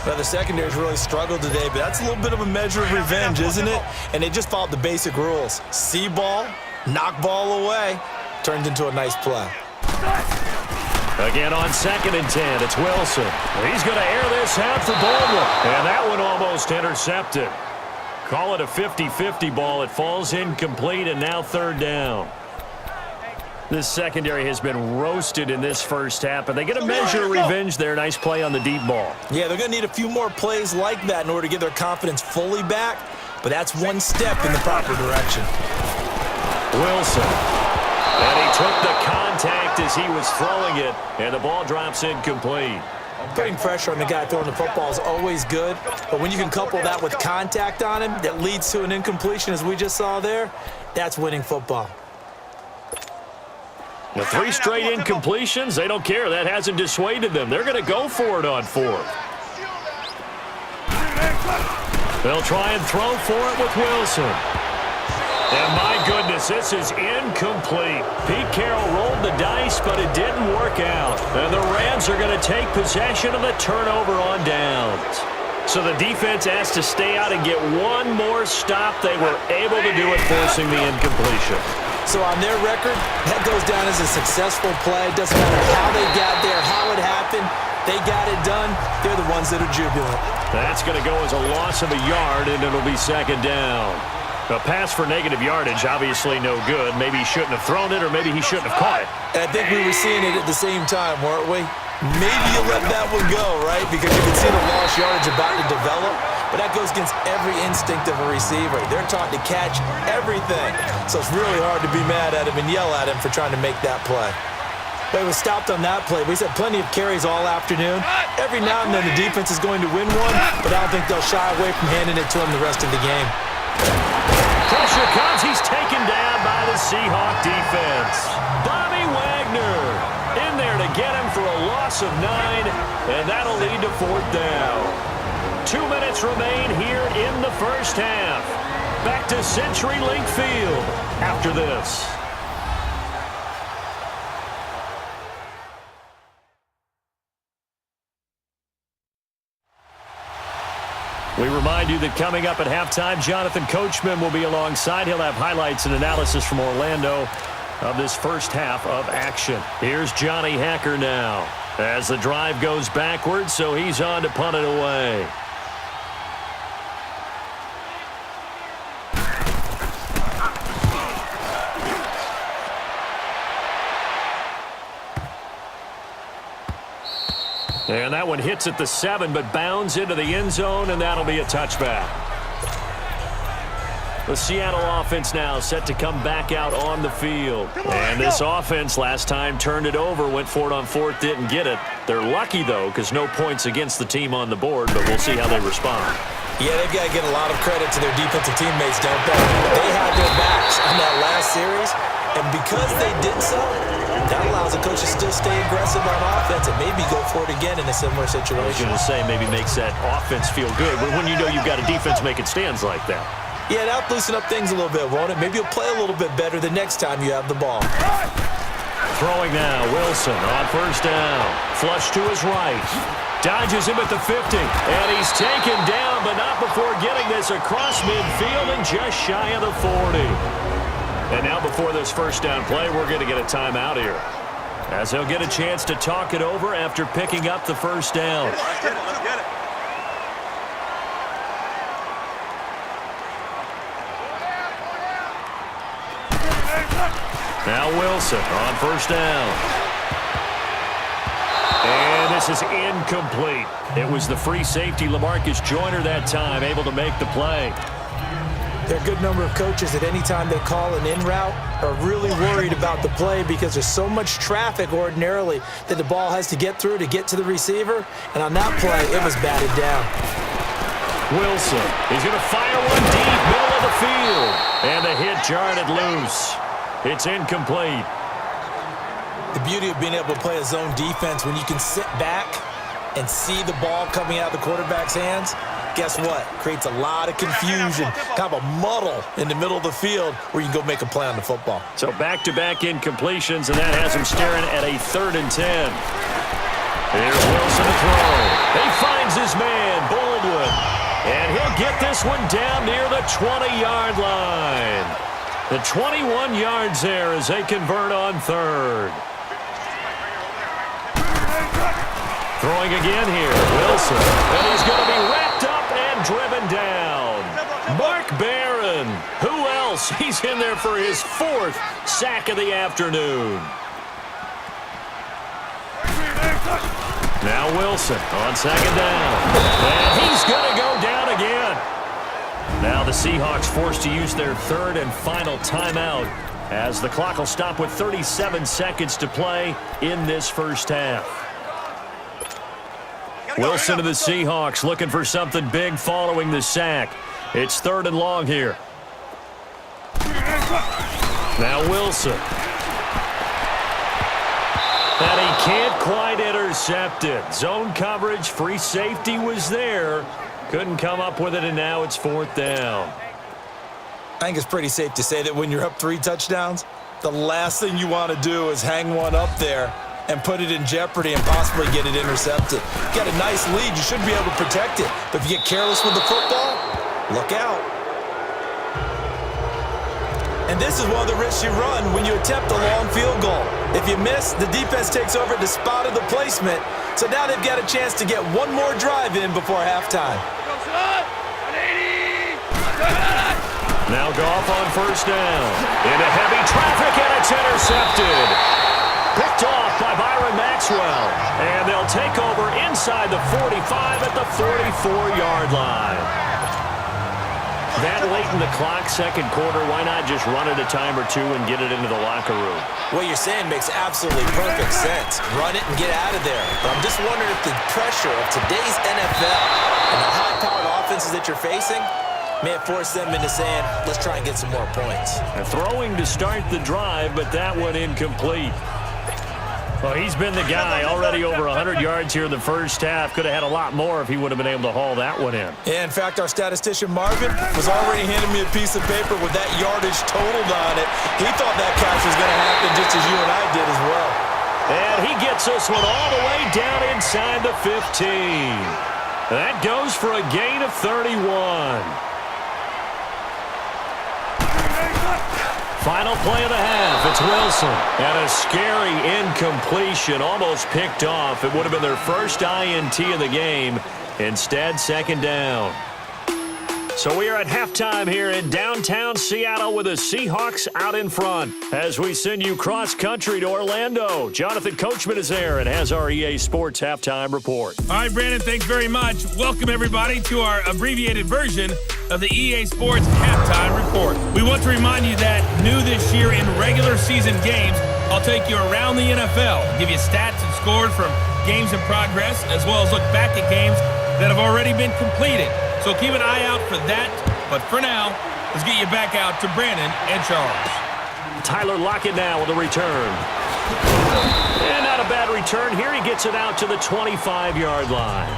Well, the secondary's really struggled today, but that's a little bit of a measure of revenge, isn't it? And they just followed the basic rules. See ball, knock ball away, turned into a nice play. Again on 2nd and 10, it's Wilson. He's going to air this out for Baldwin. And that one almost intercepted. Call it a 50-50 ball. It falls incomplete, and now 3rd down. This secondary has been roasted in this 1st half, but they get a measure of revenge there. Nice play on the deep ball. Yeah, they're going to need a few more plays like that in order to get their confidence fully back, but that's one step in the proper direction. Wilson. And he took the contact as he was throwing it, and the ball drops incomplete. Putting pressure on the guy throwing the football is always good, but when you can couple that with contact on him that leads to an incompletion, as we just saw there, that's winning football. The 3 straight incompletions, they don't care. That hasn't dissuaded them. They're going to go for it on 4th. They'll try and throw for it with Wilson. And my goodness, this is incomplete. Pete Carroll rolled the dice, but it didn't work out. And the Rams are going to take possession of the turnover on downs. So the defense has to stay out and get one more stop. They were able to do it, forcing the incompletion. So on their record, that goes down as a successful play. Doesn't matter how they got there, how it happened. They got it done. They're the ones that are jubilant. That's going to go as a loss of a yard, and it'll be 2nd down. A pass for negative yardage, obviously no good. Maybe he shouldn't have thrown it, or maybe he shouldn't have caught it. I think we were seeing it at the same time, weren't we? Maybe you let that one go, right? Because you can see the lost yardage about to develop. But that goes against every instinct of a receiver. They're taught to catch everything. So it's really hard to be mad at him and yell at him for trying to make that play. But it was stopped on that play. We said plenty of carries all afternoon. Every now and then the defense is going to win one, but I don't think they'll shy away from handing it to him the rest of the game. Pressure comes. He's taken down by the Seahawk defense. Bobby Wagner in there to get him for a loss of 9, and that'll lead to 4th down. 2 minutes remain here in the first half. Back to CenturyLink Field after this. We remind you that coming up at halftime, Jonathan Coachman will be alongside. He'll have highlights and analysis from Orlando of this first half of action. Here's Johnny Hacker now as the drive goes backwards, so he's on to punt it away. And that one hits at the 7, but bounds into the end zone, and that'll be a touchback. The Seattle offense now set to come back out on the field. And this offense last time turned it over, went for it on 4th, didn't get it. They're lucky, though, because no points against the team on the board, but we'll see how they respond. Yeah, they've got to get a lot of credit to their defensive teammates, don't they? They had their backs on that last series, and because they did so, that allows the coach to still stay aggressive on offense and maybe go for it again in a similar situation. I was going to say maybe makes that offense feel good, but when you know you've got a defense making stands like that. Yeah, that'll loosen up things a little bit, won't it? Maybe you'll play a little bit better the next time you have the ball. Throwing now, Wilson on 1st down. Flush to his right. Dodges him at the 50. And he's taken down, but not before getting this across midfield and just shy of the 40. And now before this first down play, we're going to get a timeout here, as he'll get a chance to talk it over after picking up the first down. Let's get it. Let's get it. Now Wilson on 1st down. And this is incomplete. It was the free safety, LaMarcus Joyner, that time, able to make the play. There are a good number of coaches at any time they call an in route are really worried about the play because there's so much traffic ordinarily that the ball has to get through to get to the receiver. And on that play, it was batted down. Wilson, he's going to fire one deep, middle of the field. And the hit jarred it loose. It's incomplete. The beauty of being able to play a zone defense when you can sit back and see the ball coming out of the quarterback's hands, guess what? Creates a lot of confusion, kind of a muddle in the middle of the field where you can go make a play on the football. So back-to-back incompletions, and that has him staring at a 3rd and 10. Here's Wilson to throw. He finds his man, Baldwin. And he'll get this one down near the 20-yard line. The 21 yards there as they convert on 3rd. Throwing again here, Wilson. And he's going to be wrapped up and driven down. Mark Barron. Who else? He's in there for his 4th sack of the afternoon. Now Wilson on 2nd down. And he's going to go down again. Now the Seahawks forced to use their 3rd and final timeout as the clock will stop with 37 seconds to play in this first half. Wilson to the Seahawks looking for something big following the sack. It's 3rd and long here. Now Wilson. And he can't quite intercept it. Zone coverage, free safety was there. Couldn't come up with it, and now it's 4th down. I think it's pretty safe to say that when you're up 3 touchdowns, the last thing you want to do is hang one up there and put it in jeopardy and possibly get it intercepted. You got a nice lead. You should be able to protect it. But if you get careless with the football, look out. And this is one of the risks you run when you attempt a long field goal. If you miss, the defense takes over at the spot of the placement. So now they've got a chance to get one more drive in before halftime. Now Goff on 1st down. Into heavy traffic, and it's intercepted. Picked off by Byron Maxwell. And they'll take over inside the 45 at the 44-yard line. That late in the clock, 2nd quarter, why not just run it a time or 2 and get it into the locker room? What you're saying makes absolutely perfect sense. Run it and get out of there. But I'm just wondering if the pressure of today's NFL and the high-powered offenses that you're facing may have forced them into saying, let's try and get some more points. And throwing to start the drive, but that one incomplete. Well, he's been the guy already over 100 yards here in the first half. Could have had a lot more if he would have been able to haul that one in. Yeah, in fact, our statistician Marvin was already handing me a piece of paper with that yardage totaled on it. He thought that catch was going to happen just as you and I did as well. And he gets this one all the way down inside the 15. That goes for a gain of 31. Final play of the half, it's Wilson. And a scary incompletion, almost picked off. It would have been their first INT of the game. Instead, 2nd down. So we are at halftime here in downtown Seattle with the Seahawks out in front. As we send you cross-country to Orlando, Jonathan Coachman is there and has our EA Sports halftime report. All right, Brandon, thanks very much. Welcome, everybody, to our abbreviated version of the EA Sports halftime report. We want to remind you that new this year in regular season games, I'll take you around the NFL, give you stats and scores from games in progress, as well as look back at games that have already been completed. So keep an eye out for that. But for now, let's get you back out to Brandon and Charles. Tyler Lockett now with a return. And not a bad return here. He gets it out to the 25-yard line.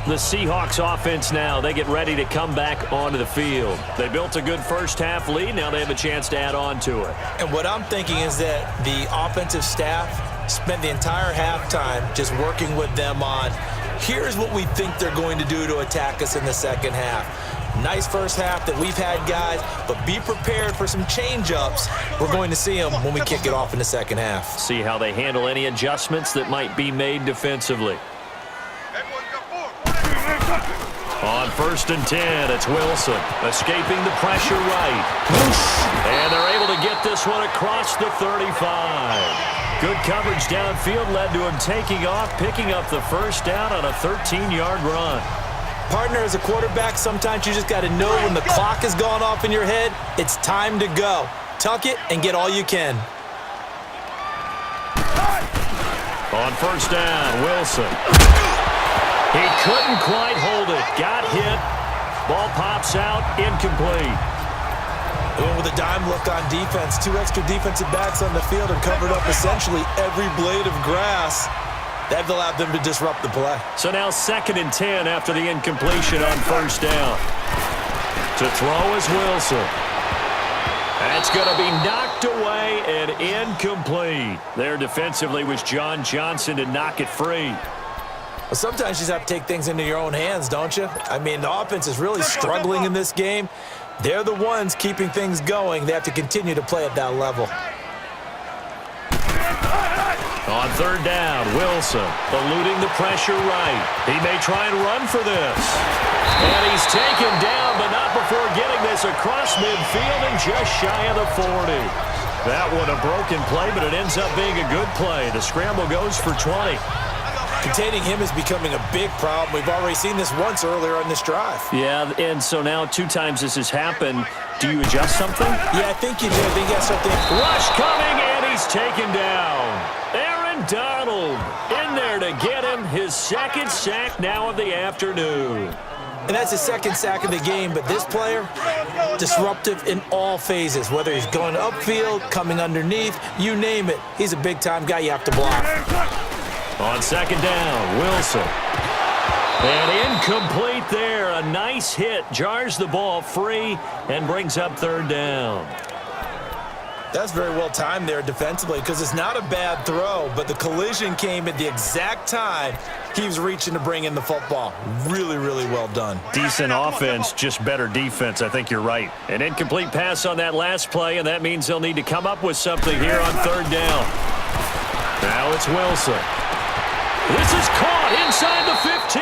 The Seahawks offense now, they get ready to come back onto the field. They built a good first half lead. Now they have a chance to add on to it. And what I'm thinking is that the offensive staff spent the entire halftime just working with them on, here's what we think they're going to do to attack us in the second half. Nice first half that we've had, guys, but be prepared for some change-ups. We're going to see them when we kick it off in the second half. See how they handle any adjustments that might be made defensively. On 1st and 10, it's Wilson escaping the pressure right. And they're able to get this one across the 35. Good coverage downfield led to him taking off, picking up the first down on a 13-yard run. Partner, as a quarterback, sometimes you just got to know when the clock has gone off in your head, it's time to go. Tuck it and get all you can. On 1st down, Wilson. He couldn't quite hold it. Got hit. Ball pops out. Incomplete. With a dime look on defense, 2 extra defensive backs on the field and covered up essentially every blade of grass. That allowed them to disrupt the play. So now 2nd and 10 after the incompletion on 1st down. To throw is Wilson. That's going to be knocked away and incomplete. There defensively was John Johnson to knock it free. Well, sometimes you just have to take things into your own hands, don't you? I mean, the offense is really struggling in this game. They're the ones keeping things going. They have to continue to play at that level. On 3rd down, Wilson eluding the pressure right. He may try and run for this. And he's taken down, but not before getting this across midfield and just shy of the 40. That one a broken play, but it ends up being a good play. The scramble goes for 20. Containing him is becoming a big problem. We've already seen this once earlier on this drive. Yeah, and so now 2 times this has happened. Do you adjust something? Yeah, I think you do. I think you got something. Rush coming, and he's taken down. Aaron Donald in there to get him his second sack now of the afternoon. And that's his second sack of the game, but this player, disruptive in all phases, whether he's going upfield, coming underneath, you name it. He's a big-time guy you have to block. On second down, Wilson. And incomplete there. A nice hit. Jars the ball free and brings up third down. That's very well timed there defensively because it's not a bad throw, but the collision came at the exact time he was reaching to bring in the football. Really, really well done. Decent offense, just better defense. I think you're right. An incomplete pass on that last play, and that means they'll need to come up with something here on third down. Now it's Wilson. This is caught inside the 15.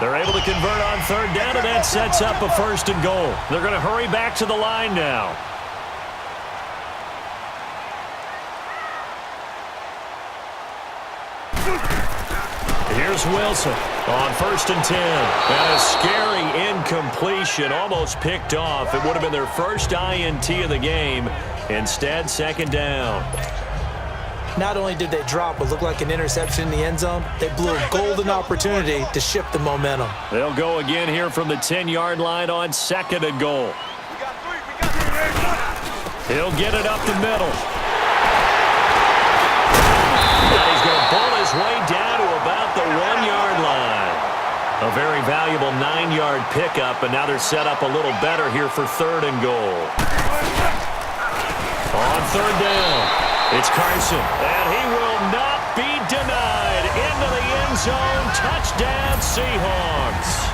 They're able to convert on third down, and that sets up a first and goal. They're going to hurry back to the line now. Here's Wilson on first and 10. And a scary incompletion, almost picked off. It would have been their first INT of the game. Instead, second down. Not only did they drop what looked like an interception in the end zone, they blew a golden opportunity to shift the momentum. They'll go again here from the 10-yard line on second and goal. He'll get it up the middle. And he's going to pull his way down to about the 1-yard line. A very valuable 9-yard pickup, and now they're set up a little better here for third and goal. On third down, it's Carson, and he will not be denied. Into the end zone, touchdown Seahawks.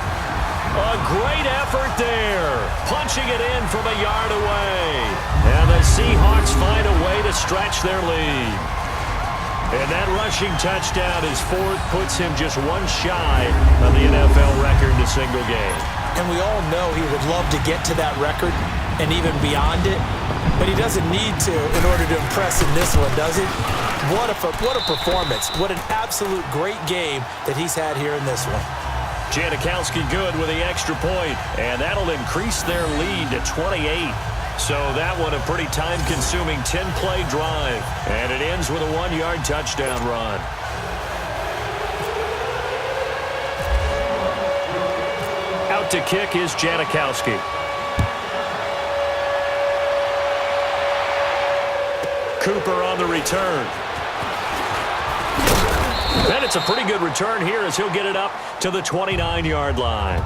A great effort there, punching it in from a yard away. And the Seahawks find a way to stretch their lead. And that rushing touchdown, his fourth, puts him just one shy of the NFL record in a single game. And we all know he would love to get to that record and even beyond it, but he doesn't need to in order to impress in this one, does he? What a performance. What an absolute great game that he's had here in this one. Janikowski good with the extra point, and that'll increase their lead to 28. So that one a pretty time-consuming 10-play drive, and it ends with a 1-yard touchdown run. Out to kick is Janikowski. Cooper on the return. And it's a pretty good return here as he'll get it up to the 29-yard line.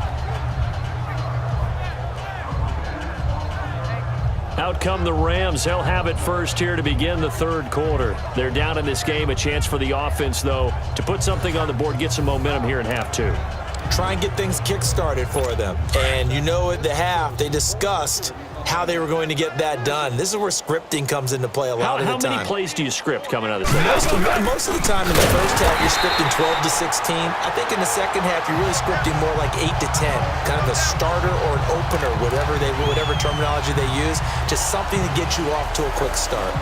Out come the Rams. They'll have it first here to begin the third quarter. They're down in this game. A chance for the offense, though, to put something on the board, get some momentum here in half two. Try and get things kick-started for them. And you know at the half, they discussed how they were going to get that done. This is where scripting comes into play a lot of the time. How many plays do you script coming out of this? Most of the time in the first half, you're scripting 12 to 16. I think in the second half, you're really scripting more like 8 to 10. Kind of a starter or an opener, whatever terminology they use. Just something to get you off to a quick start.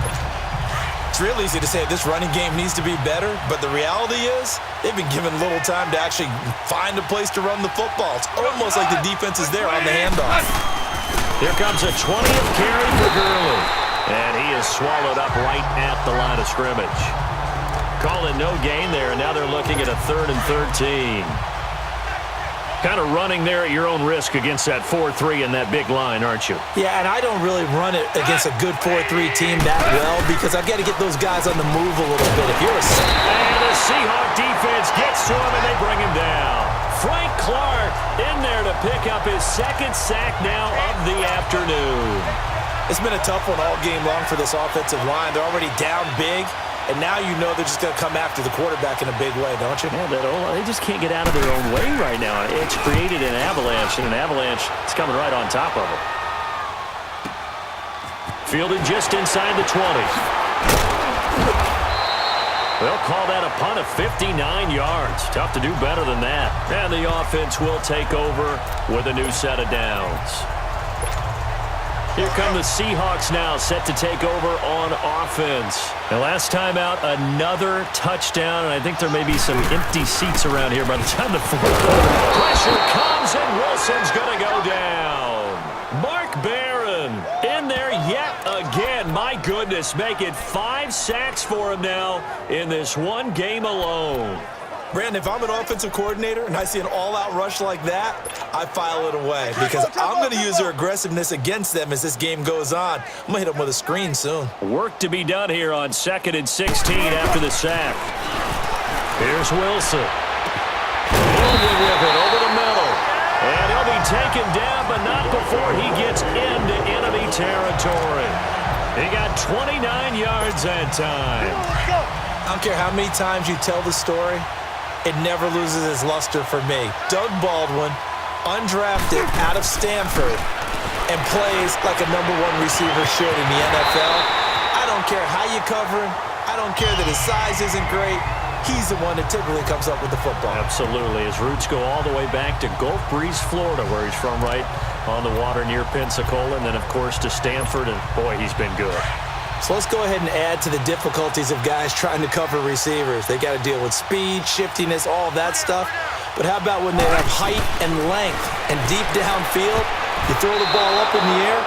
It's real easy to say this running game needs to be better, but the reality is they've been given little time to actually find a place to run the football. It's almost like the defense is there on the handoff. Here comes a 20th carry for Gurley. And he is swallowed up right at the line of scrimmage. Calling no gain there, and now they're looking at a 3rd and 13. Kind of running there at your own risk against that 4-3 and that big line, aren't you? Yeah, and I don't really run it against a good 4-3 team that well because I've got to get those guys on the move a little bit. If you're And the Seahawk defense gets to him, and they bring him down. Frank Clark in there to pick up his second sack now of the afternoon. It's been a tough one all game long for this offensive line. They're already down big, and now you know they're just going to come after the quarterback in a big way, don't you? Yeah, they just can't get out of their own way right now. It's created an avalanche, and an avalanche is coming right on top of them. Fielded just inside the 20. They'll call that a punt of 59 yards. Tough to do better than that. And the offense will take over with a new set of downs. Here come the Seahawks now, set to take over on offense. And last time out, another touchdown, and I think there may be some empty seats around here by the time the fourth quarter. Pressure comes, and Wilson's going to go down. Mark Barron in there yet again. My goodness, make it 5 sacks for him now in this one game alone. Brandon, if I'm an offensive coordinator and I see an all-out rush like that, I file it away because I'm going to use their aggressiveness against them as this game goes on. I'm going to hit them with a screen soon. Work to be done here on 2nd and 16 after the sack. Here's Wilson. Moving with it over the middle. And he'll be taken down, but not before he gets into enemy territory. He got 29 yards that time. I don't care how many times you tell the story, it never loses its luster for me. Doug Baldwin, undrafted out of Stanford, and plays like a #1 receiver should in the NFL. I don't care how you cover him. I don't care that his size isn't great. He's the one that typically comes up with the football. Absolutely. His roots go all the way back to Gulf Breeze, Florida, where he's from, right on the water near Pensacola, and then, of course, to Stanford, and, boy, he's been good. So let's go ahead and add to the difficulties of guys trying to cover receivers. They got to deal with speed, shiftiness, all that stuff. But how about when they have height and length and deep downfield? You throw the ball up in the air,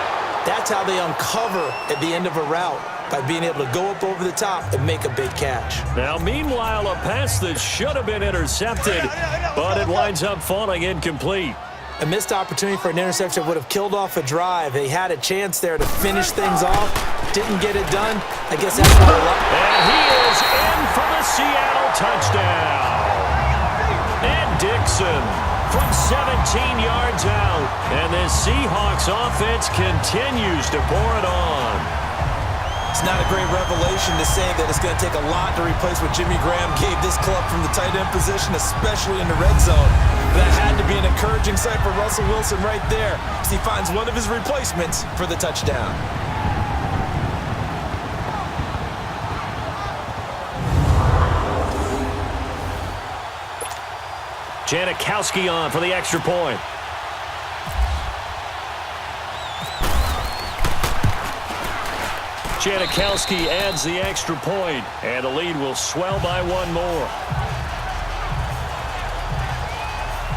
that's how they uncover at the end of a route, by being able to go up over the top and make a big catch. Now, meanwhile, a pass that should have been intercepted, but it winds up falling incomplete. A missed opportunity for an interception would have killed off a drive. They had a chance there to finish things off. Didn't get it done. I guess that's what we're up. And he is in for the Seattle touchdown. And Dixon from 17 yards out. And the Seahawks offense continues to pour it on. It's not a great revelation to say that it's going to take a lot to replace what Jimmy Graham gave this club from the tight end position, especially in the red zone. That had to be an encouraging sight for Russell Wilson right there as he finds one of his replacements for the touchdown. Janikowski on for the extra point. Janikowski adds the extra point, and the lead will swell by one more.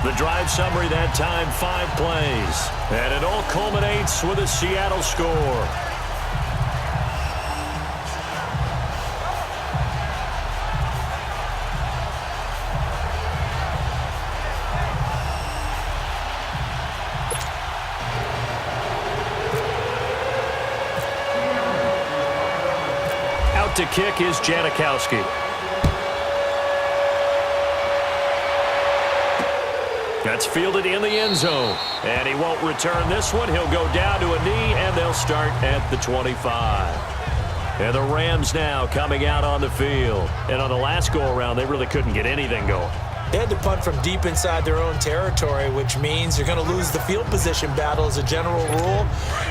The drive summary that time, 5 plays. And it all culminates with a Seattle score. Out to kick is Janikowski. That's fielded in the end zone. And he won't return this one. He'll go down to a knee, and they'll start at the 25. And the Rams now coming out on the field. And on the last go-around, they really couldn't get anything going. They had to punt from deep inside their own territory, which means you're going to lose the field position battle as a general rule.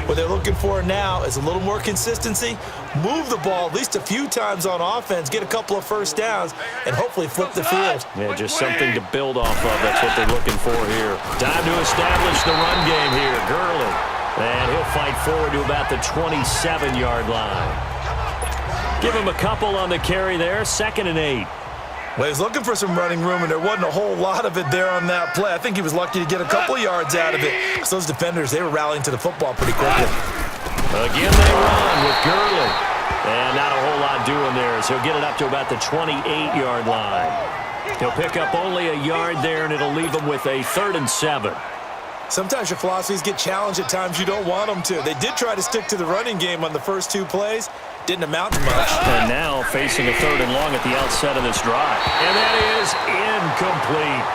What they're looking for now is a little more consistency, move the ball at least a few times on offense, get a couple of first downs, and hopefully flip the field. Yeah, just something to build off of. That's what they're looking for here. Time to establish the run game here. Gurley. And he'll fight forward to about the 27-yard line. Give him a couple on the carry there. 2nd and 8. Well, he's looking for some running room, and there wasn't a whole lot of it there on that play. I think he was lucky to get a couple yards out of it. Because those defenders, they were rallying to the football pretty quickly. Again, they run with Gurley. And not a whole lot doing there, as he'll get it up to about the 28-yard line. He'll pick up only a yard there, and it'll leave him with a 3rd and 7. Sometimes your philosophies get challenged at times you don't want them to. They did try to stick to the running game on the first 2 plays. Didn't amount to much. And now facing a 3rd and long at the outset of this drive. And that is incomplete.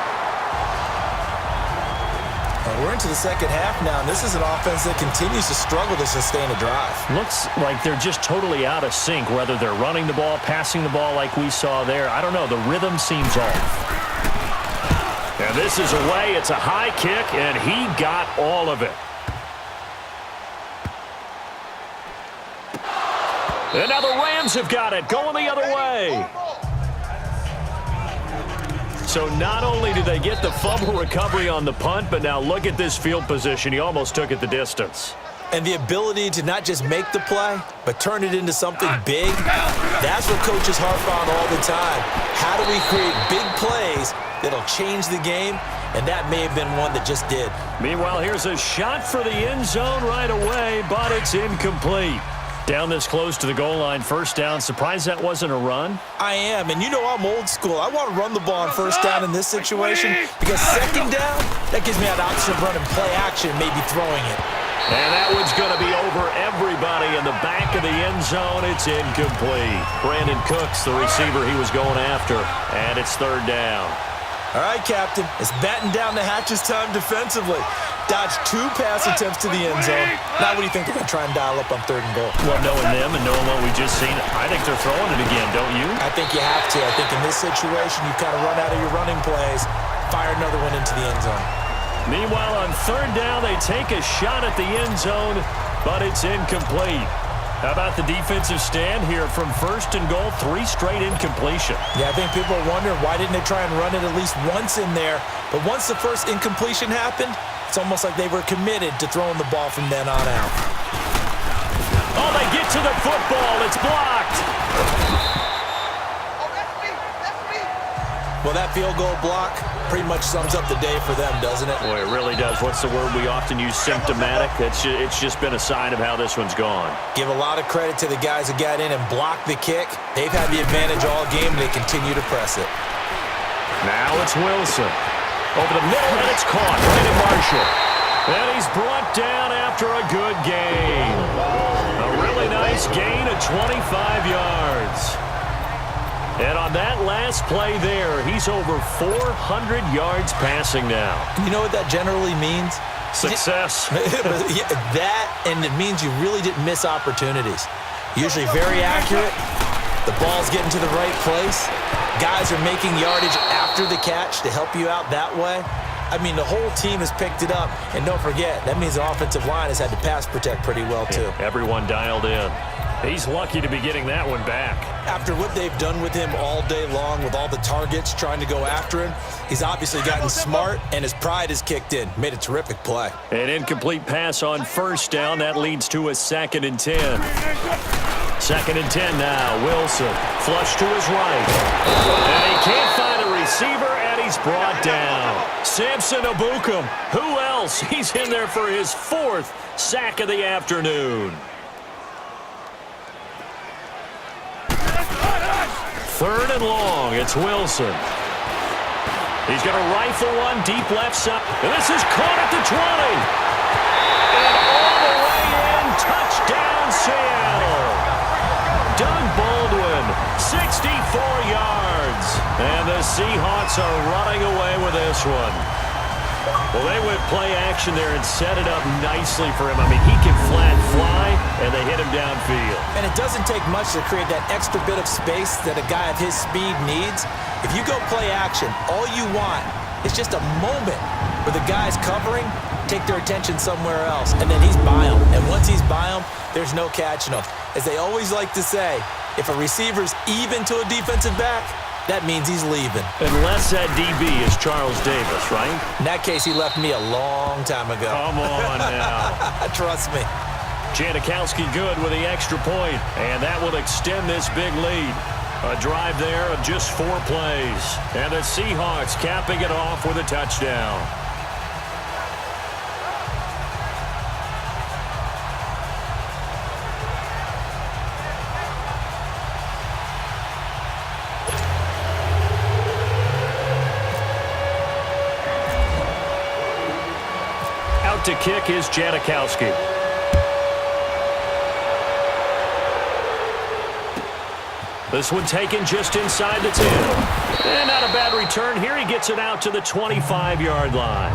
We're into the second half now, and this is an offense that continues to struggle to sustain a drive. Looks like they're just totally out of sync, whether they're running the ball, passing the ball like we saw there. I don't know. The rhythm seems off. And this is away. It's a high kick, and he got all of it. And now the Rams have got it, going the other way. So not only did they get the fumble recovery on the punt, but now look at this field position. He almost took it the distance. And the ability to not just make the play, but turn it into something big, that's what coaches harp on all the time. How do we create big plays that'll change the game? And that may have been one that just did. Meanwhile, here's a shot for the end zone right away, but it's incomplete. Down this close to the goal line, first down. Surprised that wasn't a run? I am, and you know I'm old school. I want to run the ball on first down in this situation because second down, that gives me an option of running play action, maybe throwing it. And that one's going to be over everybody in the back of the end zone. It's incomplete. Brandon Cooks, the receiver he was going after, and it's third down. All right, Captain, it's batten down the hatches time defensively. Dodged 2 pass attempts to the end zone. Now what do you think they're going to try and dial up on third and goal? Well, knowing them and knowing what we just seen, I think they're throwing it again, don't you? I think you have to. I think in this situation, you kind of run out of your running plays, fire another one into the end zone. Meanwhile, on third down, they take a shot at the end zone, but it's incomplete. How about the defensive stand here from first and goal, 3 straight incompletion? Yeah, I think people are wondering why didn't they try and run it at least once in there. But once the first incompletion happened, it's almost like they were committed to throwing the ball from then on out. Oh, they get to the football. It's blocked. Oh, that's me. That's me. Well, that field goal block pretty much sums up the day for them, doesn't it? Boy, it really does. What's the word we often use? Symptomatic. It's just been a sign of how this one's gone. Give a lot of credit to the guys who got in and blocked the kick. They've had the advantage all game, and they continue to press it. Now it's Wilson. Over the middle, and it's caught. Brandon Marshall. And he's brought down after a good gain. A really nice gain of 25 yards. And on that last play there, he's over 400 yards passing now. You know what that generally means? Success. Yeah, that, and it means you really didn't miss opportunities. Usually very accurate. The ball's getting to the right place. Guys are making yardage after the catch to help you out that way. I mean, the whole team has picked it up. And don't forget, that means the offensive line has had to pass protect pretty well, too. Yeah, everyone dialed in. He's lucky to be getting that one back. After what they've done with him all day long with all the targets trying to go after him, he's obviously gotten smart, and his pride has kicked in. Made a terrific play. An incomplete pass on first down. That leads to a 2nd and 10. 2nd and 10 now. Wilson flush to his right. And he can't find a receiver, and he's brought down. Samson Abukum. Who else? He's in there for his 4th sack of the afternoon. 3rd and long. It's Wilson. He's going to rifle one deep left side. And this is caught at the 20. And all the way in. Touchdown, Seattle. Doug Baldwin, 64 yards. And the Seahawks are running away with this one. Well, they went play action there and set it up nicely for him. I mean, he can flat fly, and they hit him downfield. And it doesn't take much to create that extra bit of space that a guy of his speed needs. If you go play action, all you want is just a moment where the guy's covering, take their attention somewhere else, and then he's by him. And once he's by him, there's no catching him. As they always like to say, if a receiver's even to a defensive back, that means he's leaving. Unless that DB is Charles Davis, right? In that case, he left me a long time ago. Come on now. Trust me. Janikowski good with the extra point, and that will extend this big lead. A drive there of just 4 plays. And the Seahawks capping it off with a touchdown. To kick is Janikowski. This one taken just inside the 10. And not a bad return here. He gets it out to the 25-yard line.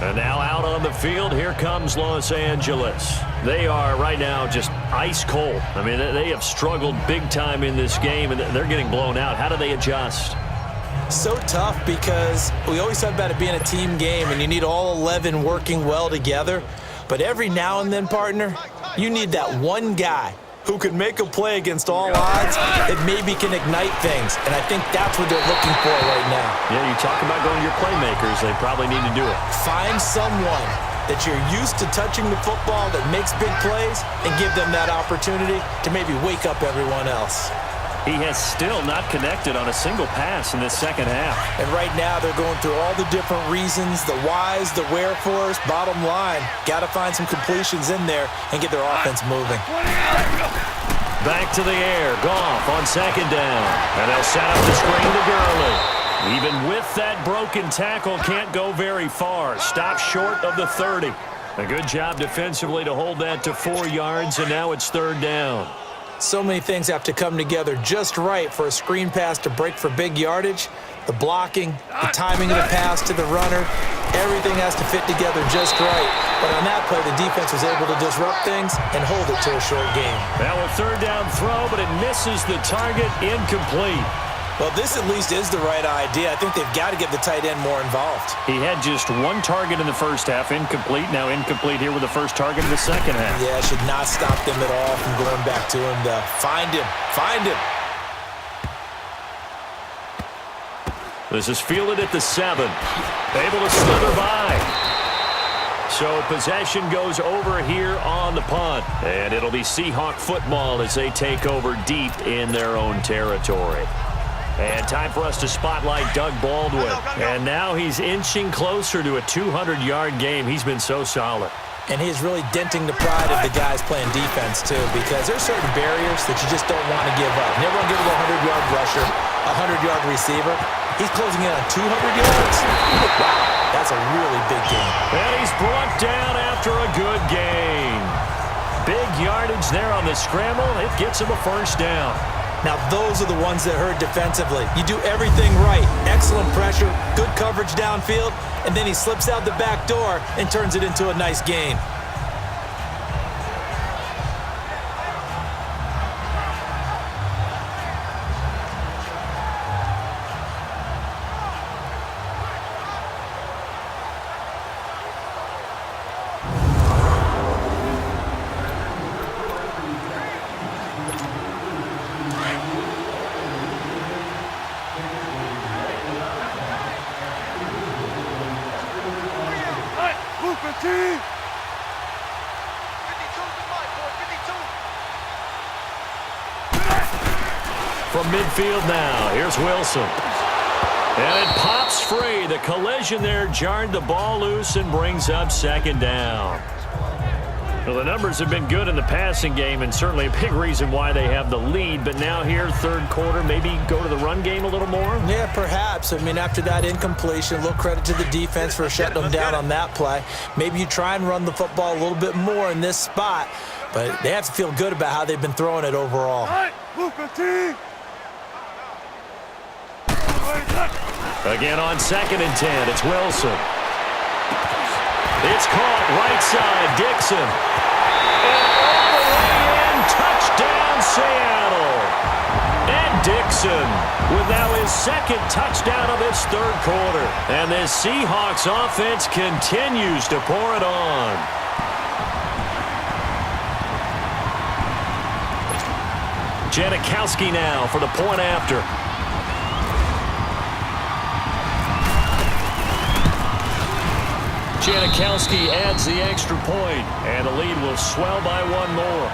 And now out on the field, here comes Los Angeles. They are right now just ice cold. I mean, they have struggled big time in this game, and they're getting blown out. How do they adjust? So tough because we always talk about it being a team game and you need all 11 working well together. But every now and then, partner, you need that one guy who can make a play against all odds, it maybe can ignite things. And I think that's what they're looking for right now. Yeah, you talk about going to your playmakers. They probably need to do it. Find someone that you're used to touching the football that makes big plays and give them that opportunity to maybe wake up everyone else. He has still not connected on a single pass in this second half. And right now they're going through all the different reasons, the whys, the wherefores. Bottom line, got to find some completions in there and get their offense moving. Back to the air. Goff on second down. And they'll set up the screen to Gurley. Even with that broken tackle, can't go very far. Stop short of the 30. A good job defensively to hold that to 4 yards, and now it's third down. So many things have to come together just right for a screen pass to break for big yardage. The blocking, the timing of the pass to the runner, everything has to fit together just right. But on that play, the defense was able to disrupt things and hold it to a short game. Now a third down throw, but it misses the target, incomplete. Well, this at least is the right idea. I think they've got to get the tight end more involved. He had just 1 target in the first half, incomplete. Now incomplete here with the first target in the second half. Yeah, it should not stop them at all from going back to him to find him. Find him. This is fielded at the 7. Able to slither by. So possession goes over here on the punt. And it'll be Seahawk football as they take over deep in their own territory. And time for us to spotlight Doug Baldwin. And now he's inching closer to a 200-yard game. He's been so solid. And he's really denting the pride of the guys playing defense, too, because there's certain barriers that you just don't want to give up. Never want to give up a 100-yard rusher, a 100-yard receiver. He's closing in on 200 yards. Wow, that's a really big game. And he's brought down after a good gain. Big yardage there on the scramble. It gets him a first down. Now, those are the ones that hurt defensively. You do everything right. Excellent pressure, good coverage downfield, and then he slips out the back door and turns it into a nice gain. From midfield now, here's Wilson. And it pops free. The collision there jarred the ball loose and brings up second down. Well, the numbers have been good in the passing game and certainly a big reason why they have the lead. But now here, third quarter, maybe go to the run game a little more? Yeah, perhaps. I mean, after that incompletion, a little credit to the defense for shutting them down on that play. Maybe you try and run the football a little bit more in this spot. But they have to feel good about how they've been throwing it overall. Again on 2nd and 10, it's Wilson. It's caught right side, Dixon. And all the way in, touchdown Seattle. And Dixon with now his 2nd touchdown of this third quarter. And this Seahawks offense continues to pour it on. Janikowski now for the point after. Janikowski adds the extra point, and the lead will swell by 1 more.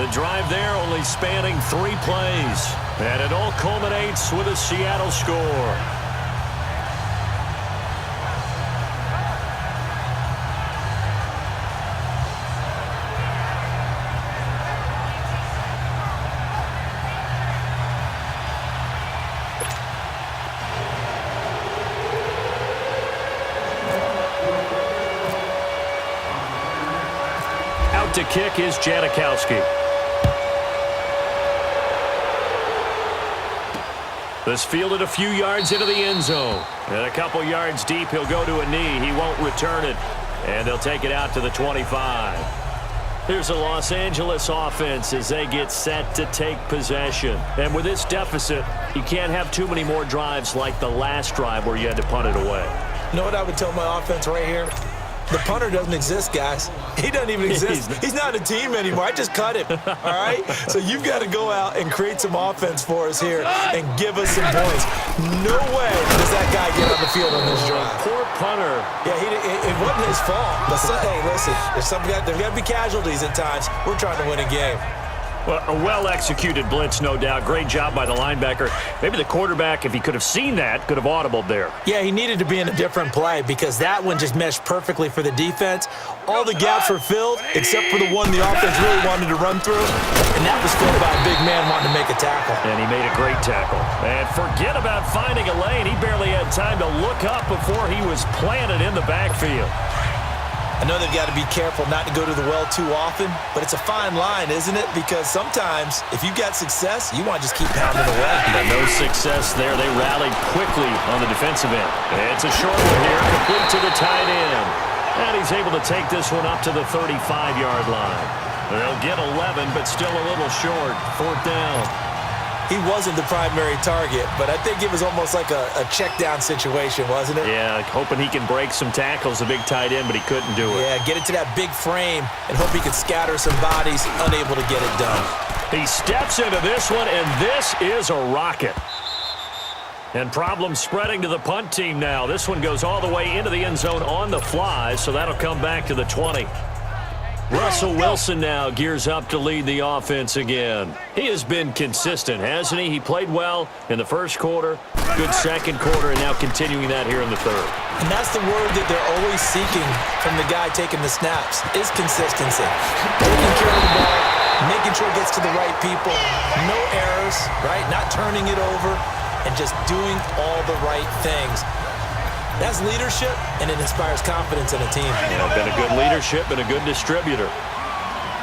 The drive there only spanning 3 plays, and it all culminates with a Seattle score. To kick is Janikowski. This fielded a few yards into the end zone. And a couple yards deep, he'll go to a knee. He won't return it. And they'll take it out to the 25. Here's the Los Angeles offense as they get set to take possession. And with this deficit, you can't have too many more drives like the last drive where you had to punt it away. You know what I would tell my offense right here? The punter doesn't exist, guys. He doesn't even exist. He's not a team anymore. I just cut him, all right? So you've got to go out and create some offense for us here and give us some points. No way does that guy get on the field on this drive. Poor punter. Yeah, it wasn't his fault. But, hey, listen, there's got to be casualties at times. We're trying to win a game. Well, a well-executed blitz, no doubt. Great job by the linebacker. Maybe the quarterback, if he could have seen that, could have audibled there. Yeah, he needed to be in a different play because that one just meshed perfectly for the defense. All the gaps were filled except for the one the offense really wanted to run through, and that was filled by a big man wanting to make a tackle. And he made a great tackle. And forget about finding a lane. He barely had time to look up before he was planted in the backfield. I know they've got to be careful not to go to the well too often, but it's a fine line, isn't it? Because sometimes, if you've got success, you want to just keep pounding away. But no success there. They rallied quickly on the defensive end. It's a short one here, complete to the tight end. And he's able to take this one up to the 35-yard line. They'll get 11, but still a little short. 4th down. He wasn't the primary target, but I think it was almost like a check-down situation, wasn't it? Yeah, hoping he can break some tackles, a big tight end, but he couldn't do it. Yeah, get it to that big frame and hope he can scatter some bodies, unable to get it done. He steps into this one, and this is a rocket. And problems spreading to the punt team now. This one goes all the way into the end zone on the fly, so that'll come back to the 20. Russell Wilson now gears up to lead the offense again. He has been consistent, hasn't he? He played well in the first quarter, good second quarter, and now continuing that here in the third. And that's the word that they're always seeking from the guy taking the snaps, is consistency. Taking care of the ball, making sure it gets to the right people, no errors, right? Not turning it over, and just doing all the right things. That's leadership, and it inspires confidence in a team. Yeah, been a good leadership and a good distributor.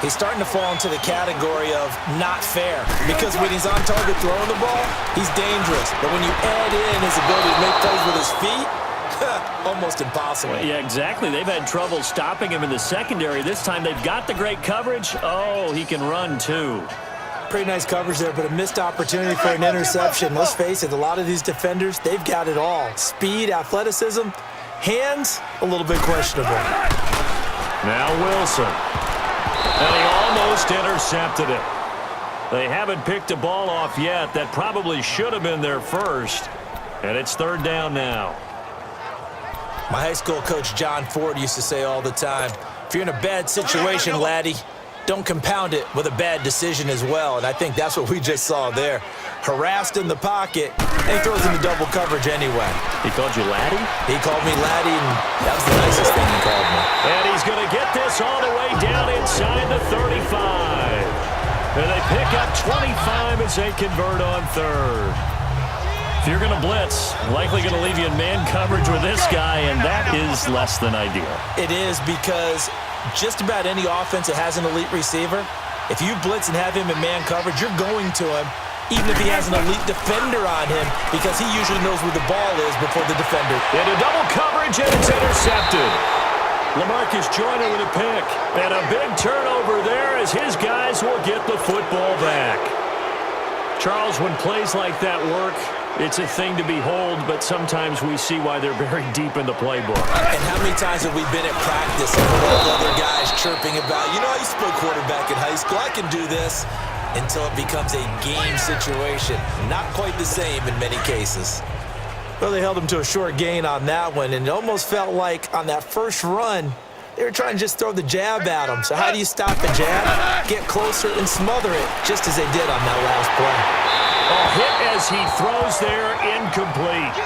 He's starting to fall into the category of not fair, because when he's on target throwing the ball, he's dangerous. But when you add in his ability to make plays with his feet, almost impossible. Well, yeah, exactly. They've had trouble stopping him in the secondary. This time they've got the great coverage. Oh, he can run too. Pretty nice coverage there, but a missed opportunity for an interception. Let's face it, a lot of these defenders, they've got it all. Speed, athleticism, hands, a little bit questionable. Now Wilson. And he almost intercepted it. They haven't picked a ball off yet. That probably should have been their first. And it's 3rd down now. My high school coach, John Ford, used to say all the time, if you're in a bad situation, laddie, don't compound it with a bad decision as well. And I think that's what we just saw there. Harassed in the pocket, and he throws into double coverage anyway. He called you laddie? He called me laddie, and that was the nicest thing he called me. And he's going to get this all the way down inside the 35. And they pick up 25 as they convert on 3rd. If you're going to blitz, likely going to leave you in man coverage with this guy, and that is less than ideal. It is, because just about any offense that has an elite receiver, if you blitz and have him in man coverage, you're going to him, even if he has an elite defender on him, because he usually knows where the ball is before the defender. Into double coverage, and it's intercepted. LaMarcus Joyner with a pick. And a big turnover there as his guys will get the football back. Charles, when plays like that work, it's a thing to behold, but sometimes we see why they're very deep in the playbook. And how many times have we been at practice and all the other guys chirping about, you know, I used to play quarterback in high school, I can do this, until it becomes a game situation. Not quite the same in many cases. Well, they held him to a short gain on that one, and it almost felt like on that first run, they were trying to just throw the jab at him. So how do you stop a jab? Get closer and smother it, just as they did on that last play. A hit as he throws there, incomplete.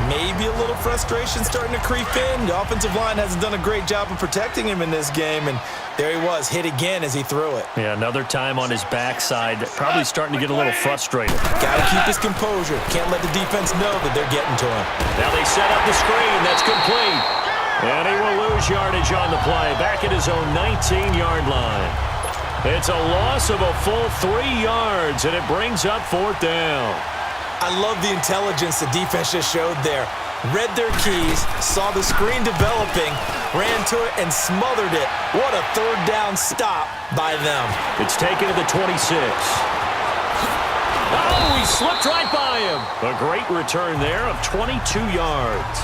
Maybe a little frustration starting to creep in. The offensive line hasn't done a great job of protecting him in this game, and there he was, hit again as he threw it. Yeah, another time on his backside, probably starting to get a little frustrated. Got to keep his composure. Can't let the defense know that they're getting to him. Now they set up the screen. That's complete. And he will lose yardage on the play, back at his own 19-yard line. It's a loss of a full 3 yards, and it brings up 4th down. I love the intelligence the defense just showed there. Read their keys, saw the screen developing, ran to it, and smothered it. What a 3rd down stop by them. It's taken to the 26. Oh, he slipped right by him. A great return there of 22 yards.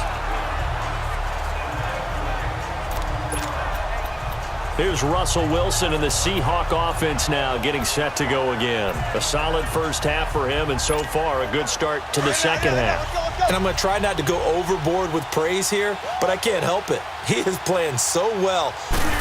Here's Russell Wilson and the Seahawk offense now getting set to go again. A solid first half for him, and so far a good start to the second half. And I'm going to try not to go overboard with praise here, but I can't help it. He is playing so well,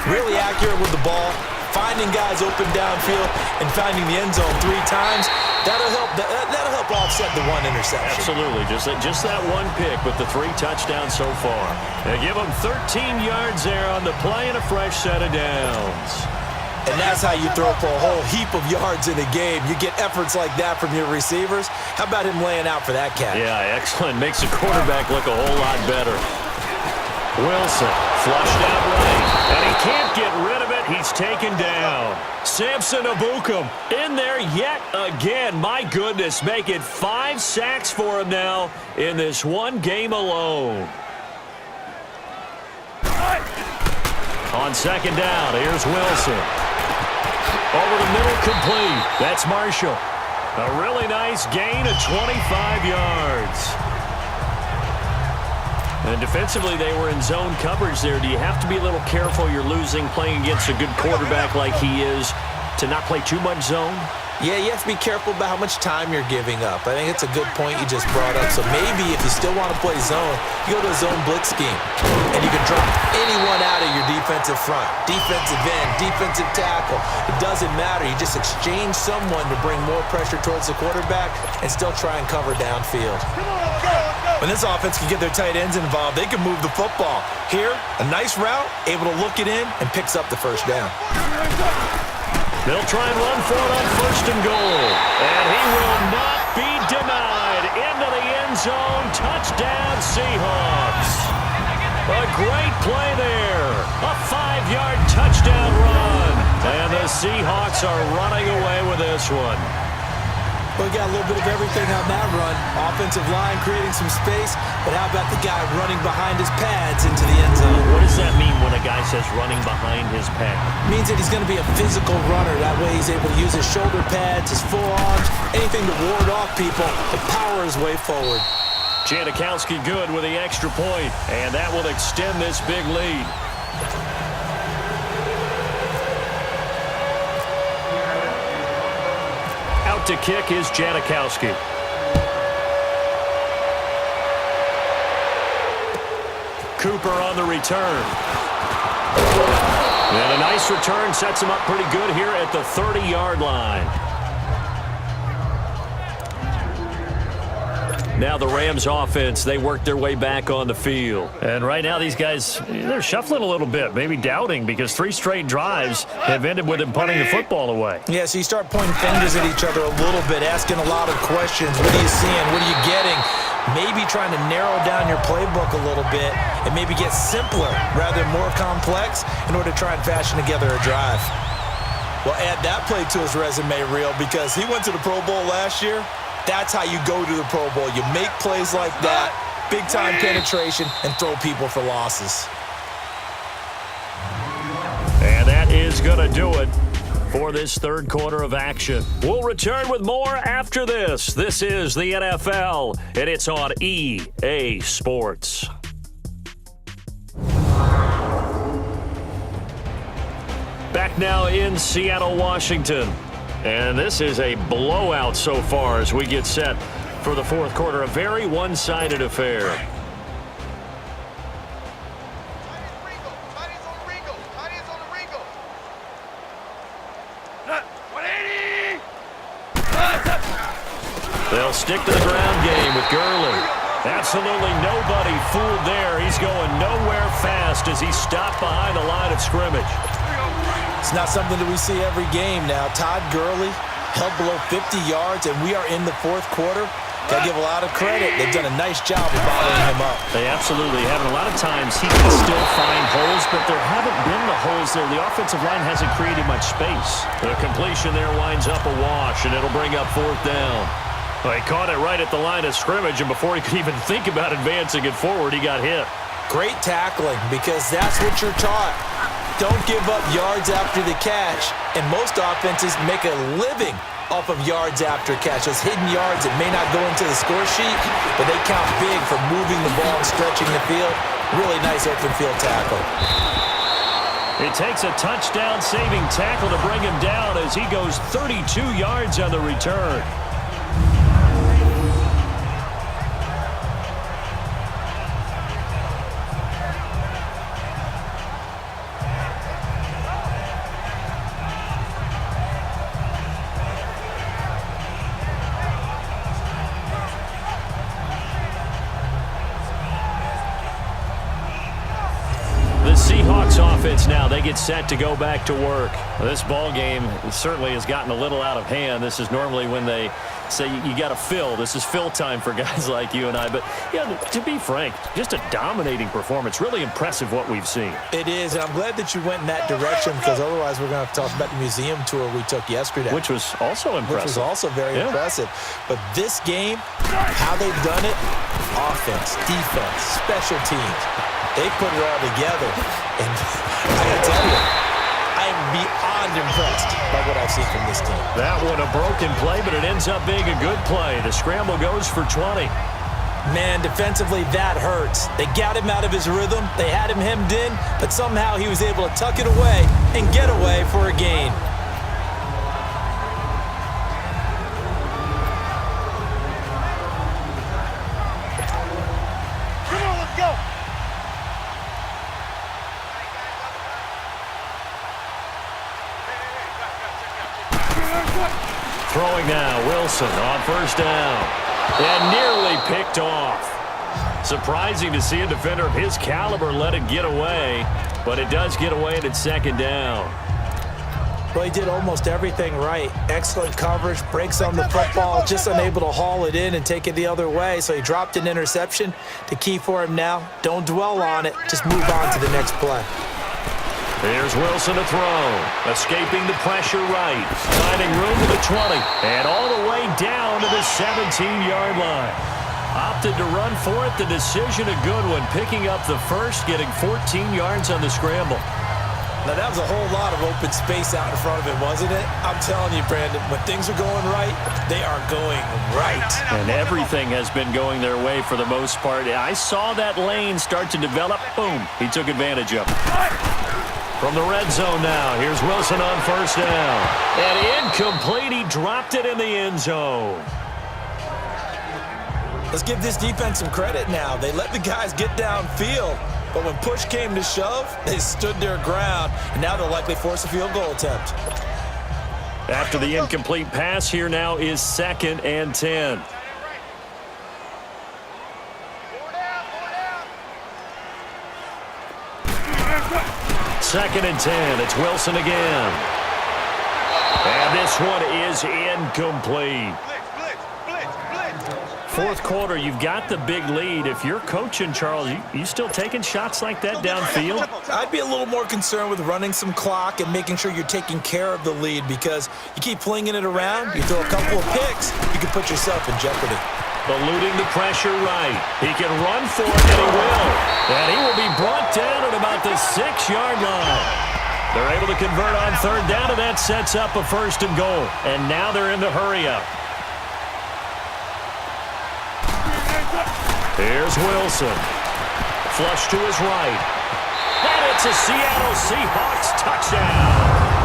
really accurate with the ball, finding guys open downfield, and finding the end zone 3 times. That'll help offset the 1 interception. Absolutely. Just that one pick with the 3 touchdowns so far. They give him 13 yards there on the play and a fresh set of downs. And that's how you throw for a whole heap of yards in a game. You get efforts like that from your receivers. How about him laying out for that catch? Yeah, excellent. Makes the quarterback look a whole lot better. Wilson flushed out running, and he can't get rid of it. He's taken down. Samson Ebukam in there yet again. My goodness, make it 5 sacks for him now in this one game alone. On second down, here's Wilson. Over the middle, complete. That's Marshall. A really nice gain of 25 yards. And defensively, they were in zone coverage there. Do you have to be a little careful you're losing playing against a good quarterback like he is to not play too much zone? Yeah, you have to be careful about how much time you're giving up. I think it's a good point you just brought up. So maybe if you still want to play zone, you go to a zone blitz scheme. And you can drop anyone out of your defensive front. Defensive end, defensive tackle. It doesn't matter. You just exchange someone to bring more pressure towards the quarterback and still try and cover downfield. When this offense can get their tight ends involved, they can move the football. Here, a nice route, able to look it in, and picks up the first down. They'll try and run for it on first and goal. And he will not be denied. Into the end zone. Touchdown, Seahawks. A great play there. A 5-yard touchdown run. And the Seahawks are running away with this one. We got a little bit of everything on that run. Offensive line creating some space, but how about the guy running behind his pads into the end zone? What does that mean when a guy says running behind his pad? It means that he's going to be a physical runner. That way he's able to use his shoulder pads, his forearms, anything to ward off people to power his way forward. Janikowski good with the extra point, and that will extend this big lead. To kick is Janikowski. Cooper on the return. And a nice return sets him up pretty good here at the 30-yard line. Now the Rams offense, they work their way back on the field. And right now these guys, they're shuffling a little bit, maybe doubting, because 3 straight drives have ended with them punting the football away. Yeah, so you start pointing fingers at each other a little bit, asking a lot of questions. What are you seeing? What are you getting? Maybe trying to narrow down your playbook a little bit and maybe get simpler rather than more complex in order to try and fashion together a drive. Well, add that play to his resume reel because he went to the Pro Bowl last year. That's how you go to the Pro Bowl. You make plays like that, big-time penetration, and throw people for losses. And that is going to do it for this third quarter of action. We'll return with more after this. This is the NFL, and it's on EA Sports. Back now in Seattle, Washington. And this is a blowout so far as we get set for the fourth quarter. A very one-sided affair. They'll stick to the ground game with Gurley. Absolutely nobody fooled there. He's going nowhere fast as he stopped behind the line of scrimmage. It's not something that we see every game now. Todd Gurley held below 50 yards, and we are in the fourth quarter. Got to give a lot of credit. They've done a nice job of bottling him up. They absolutely have. And a lot of times he can still find holes, but there haven't been the holes there. The offensive line hasn't created much space. The completion there winds up a wash, and it'll bring up fourth down. Well, he caught it right at the line of scrimmage, and before he could even think about advancing it forward, he got hit. Great tackling, because that's what you're taught. Don't give up yards after the catch. And most offenses make a living off of yards after catch. Those hidden yards that may not go into the score sheet, but they count big for moving the ball and stretching the field. Really nice open field tackle. It takes a touchdown-saving tackle to bring him down as he goes 32 yards on the return. Seahawks offense now, they get set to go back to work. This ball game certainly has gotten a little out of hand. This is normally when they say you got to fill. This is fill time for guys like you and I. But, yeah, to be frank, just a dominating performance. Really impressive what we've seen. It is, and I'm glad that you went in that direction because otherwise we're going to have to talk about the museum tour we took yesterday. Which was also impressive. Which was also very impressive. But this game, how they've done it, offense, defense, special teams, they put it all together. And I got to tell you, I am beyond impressed by what I've seen from this team. That one a broken play, but it ends up being a good play. The scramble goes for 20. Man, defensively, that hurts. They got him out of his rhythm. They had him hemmed in, but somehow he was able to tuck it away and get away for a gain. Throwing now, Wilson on first down. And nearly picked off. Surprising to see a defender of his caliber let it get away, but it does get away and it's second down. Well, he did almost everything right. Excellent coverage, breaks on the football, just unable to haul it in and take it the other way. So he dropped an interception. The key for him now, don't dwell on it. Just move on to the next play. Here's Wilson to throw. Escaping the pressure right. Finding room to the 20. And all the way down to the 17-yard line. Opted to run for it. The decision a good one. Picking up the first, getting 14 yards on the scramble. Now, that was a whole lot of open space out in front of it, wasn't it? I'm telling you, Brandon, when things are going right, they are going right. And everything has been going their way for the most part. I saw that lane start to develop. Boom. He took advantage of it. From the red zone now, here's Wilson on first down. And incomplete, he dropped it in the end zone. Let's give this defense some credit now. They let the guys get downfield, but when push came to shove, they stood their ground, and now they'll likely force a field goal attempt. After the incomplete pass, here now is 2nd and 10. Second and 10. It's Wilson again. And this one is incomplete. Fourth quarter, you've got the big lead. If you're coaching, Charles, you still taking shots like that downfield? I'd be a little more concerned with running some clock and making sure you're taking care of the lead because you keep flinging it around, you throw a couple of picks, you can put yourself in jeopardy. Eluding the pressure right. He can run for it, and he will. And he will be brought down at about the 6-yard line. They're able to convert on third down, and that sets up a 1st and goal. And now they're in the hurry-up. Here's Wilson. Flush to his right. And it's a Seattle Seahawks touchdown.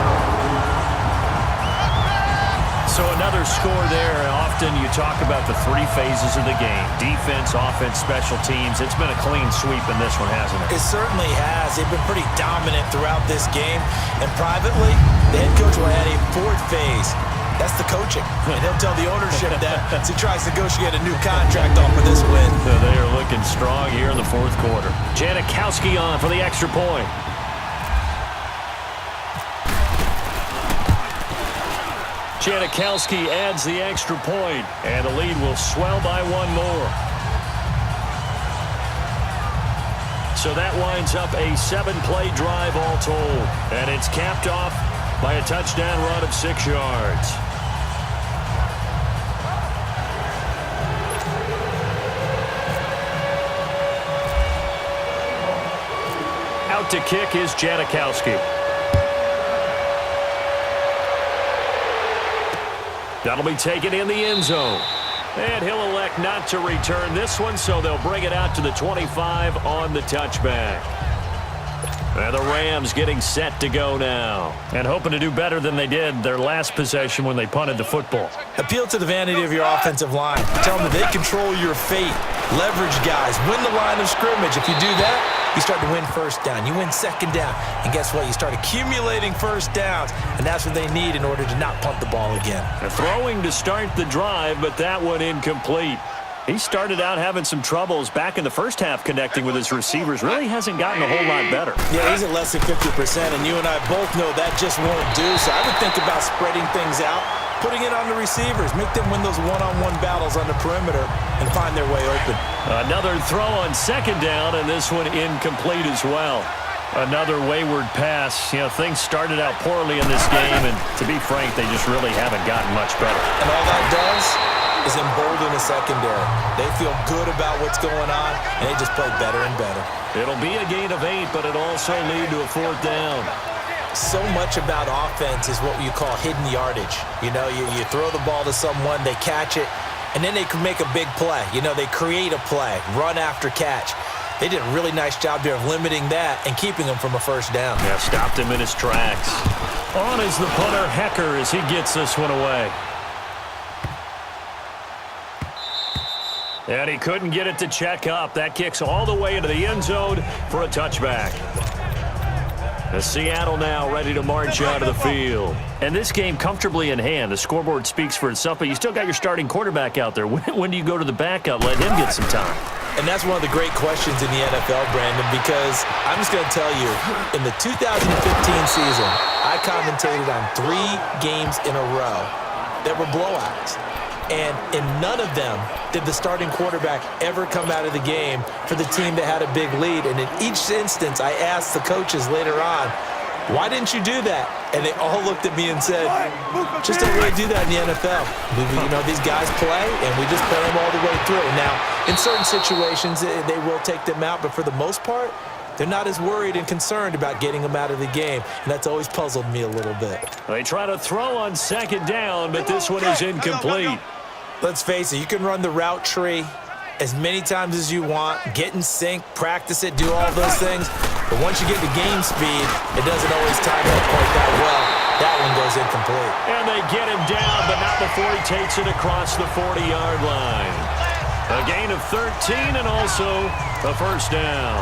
So another score there. Often you talk about the 3 phases of the game. Defense, offense, special teams. It's been a clean sweep in this one, hasn't it? It certainly has. They've been pretty dominant throughout this game. And privately, the head coach will add a 4th phase. That's the coaching. And he'll tell the ownership that as he tries to negotiate a new contract off of this win. They are looking strong here in the 4th quarter. Janikowski on for the extra point. Janikowski adds the extra point, and the lead will swell by 1 more. So that winds up a 7-play drive all told, and it's capped off by a touchdown run of 6 yards. Out to kick is Janikowski. That'll be taken in the end zone. And he'll elect not to return this one, so they'll bring it out to the 25 on the touchback. And the Rams getting set to go now. And hoping to do better than they did their last possession when they punted the football. Appeal to the vanity of your offensive line. Tell them that they control your fate. Leverage guys. Win the line of scrimmage. If you do that, you start to win first down. You win second down. And guess what? You start accumulating first downs. And that's what they need in order to not punt the ball again. Throwing to start the drive, but that one incomplete. He started out having some troubles back in the first half connecting with his receivers. Really hasn't gotten a whole lot better. Yeah, he's at less than 50%, and you and I both know that just won't do. So I would think about spreading things out, putting it on the receivers, make them win those one-on-one battles on the perimeter and find their way open. Another throw on second down, and this one incomplete as well. Another wayward pass. You know, things started out poorly in this game, and to be frank, they just really haven't gotten much better. And all that does is embolden the secondary. They feel good about what's going on, and they just play better and better. It'll be a gain of 8, but it'll also lead to a fourth down. So much about offense is what you call hidden yardage. You know, you throw the ball to someone, they catch it, and then they can make a big play. You know, they create a play, run after catch. They did a really nice job there of limiting that and keeping them from a first down. Yeah, stopped him in his tracks. On is the punter, Hecker, as he gets this one away. And he couldn't get it to check up. That kicks all the way into the end zone for a touchback. The Seattle now ready to march out of the field. And this game comfortably in hand. The scoreboard speaks for itself, but you still got your starting quarterback out there. When do you go to the backup? Let him get some time. And that's one of the great questions in the NFL, Brandon, because I'm just going to tell you, in the 2015 season, I commentated on 3 games in a row that were blowouts. And in none of them did the starting quarterback ever come out of the game for the team that had a big lead. And in each instance, I asked the coaches later on, why didn't you do that? And they all looked at me and said, just don't really do that in the NFL. You know, these guys play, and we just play them all the way through. Now, in certain situations, they will take them out, but for the most part, they're not as worried and concerned about getting them out of the game, and that's always puzzled me a little bit. They try to throw on second down, but this one is incomplete. Let's face it, you can run the route tree as many times as you want, get in sync, practice it, do all those things. But once you get to game speed, it doesn't always time up quite that well. That one goes incomplete. And they get him down, but not before he takes it across the 40-yard line. A gain of 13 and also a first down.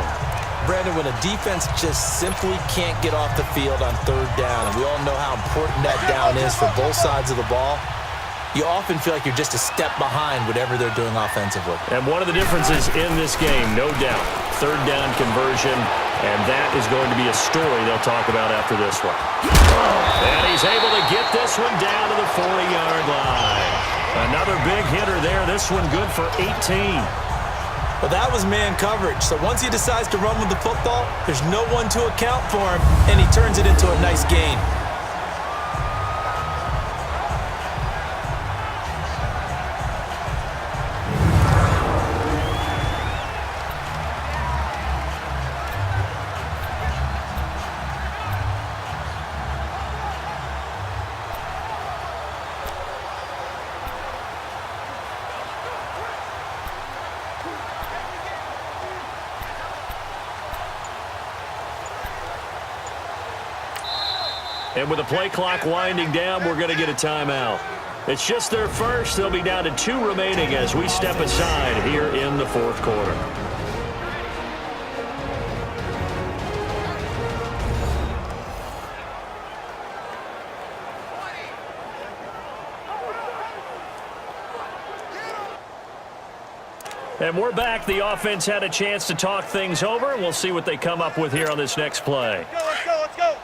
Brandon, when a defense just simply can't get off the field on third down, and we all know how important that down is for both sides of the ball, you often feel like you're just a step behind whatever they're doing offensively. And one of the differences in this game, no doubt, third down conversion, and that is going to be a story they'll talk about after this one. And he's able to get this one down to the 40-yard line. Another big hitter there. This one good for 18. Well, that was man coverage. So once he decides to run with the football, there's no one to account for him, and he turns it into a nice gain. And with the play clock winding down, we're going to get a timeout. It's just their first. They'll be down to 2 remaining as we step aside here in the fourth quarter. And we're back. The offense had a chance to talk things over. We'll see what they come up with here on this next play. Let's go, let's go.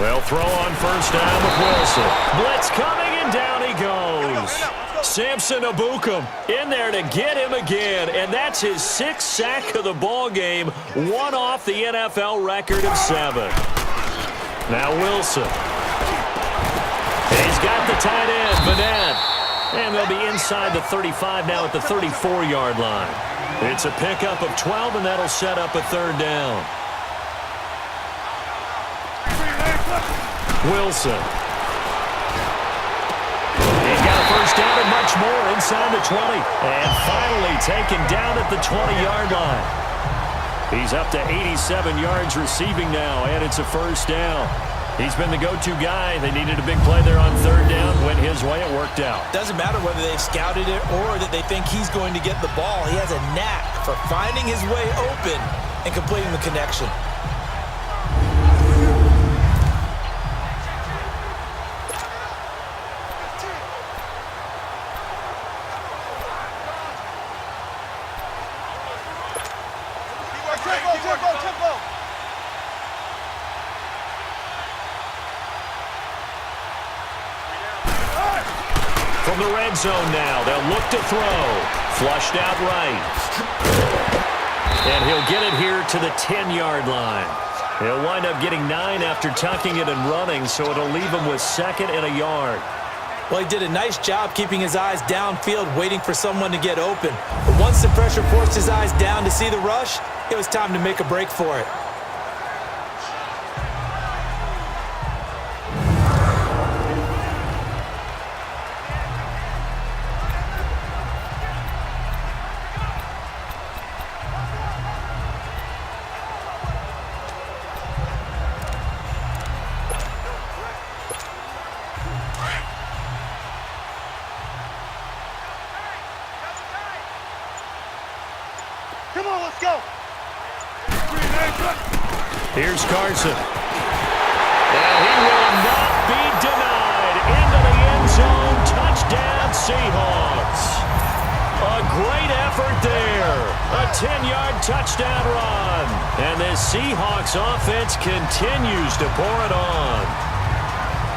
Well, throw on first down with Wilson. Blitz coming, and down he goes. Samson Abukum in there to get him again, and that's his 6th sack of the ball game, one off the NFL record of 7. Now Wilson. He's got the tight end, Madden. And they'll be inside the 35 now at the 34-yard line. It's a pickup of 12, and that'll set up a third down. Wilson. He's got a first down it much more inside the 20. And finally taken down at the 20-yard line. He's up to 87 yards receiving now, and it's a first down. He's been the go-to guy. They needed a big play there on third down. Went his way. It worked out. Doesn't matter whether they've scouted it or that they think he's going to get the ball. He has a knack for finding his way open and completing the connection. Tempo. From the red zone now, they'll look to throw. Flushed out right. And he'll get it here to the 10-yard line. He'll wind up getting 9 after tucking it and running, so it'll leave him with 2nd and a yard. Well, he did a nice job keeping his eyes downfield, waiting for someone to get open. But once the pressure forced his eyes down to see the rush, it was time to make a break for it. Come on, let's go. Here's Carson. And he will not be denied. Into the end zone. Touchdown, Seahawks. A great effort there. A 10-yard touchdown run. And this Seahawks offense continues to pour it on.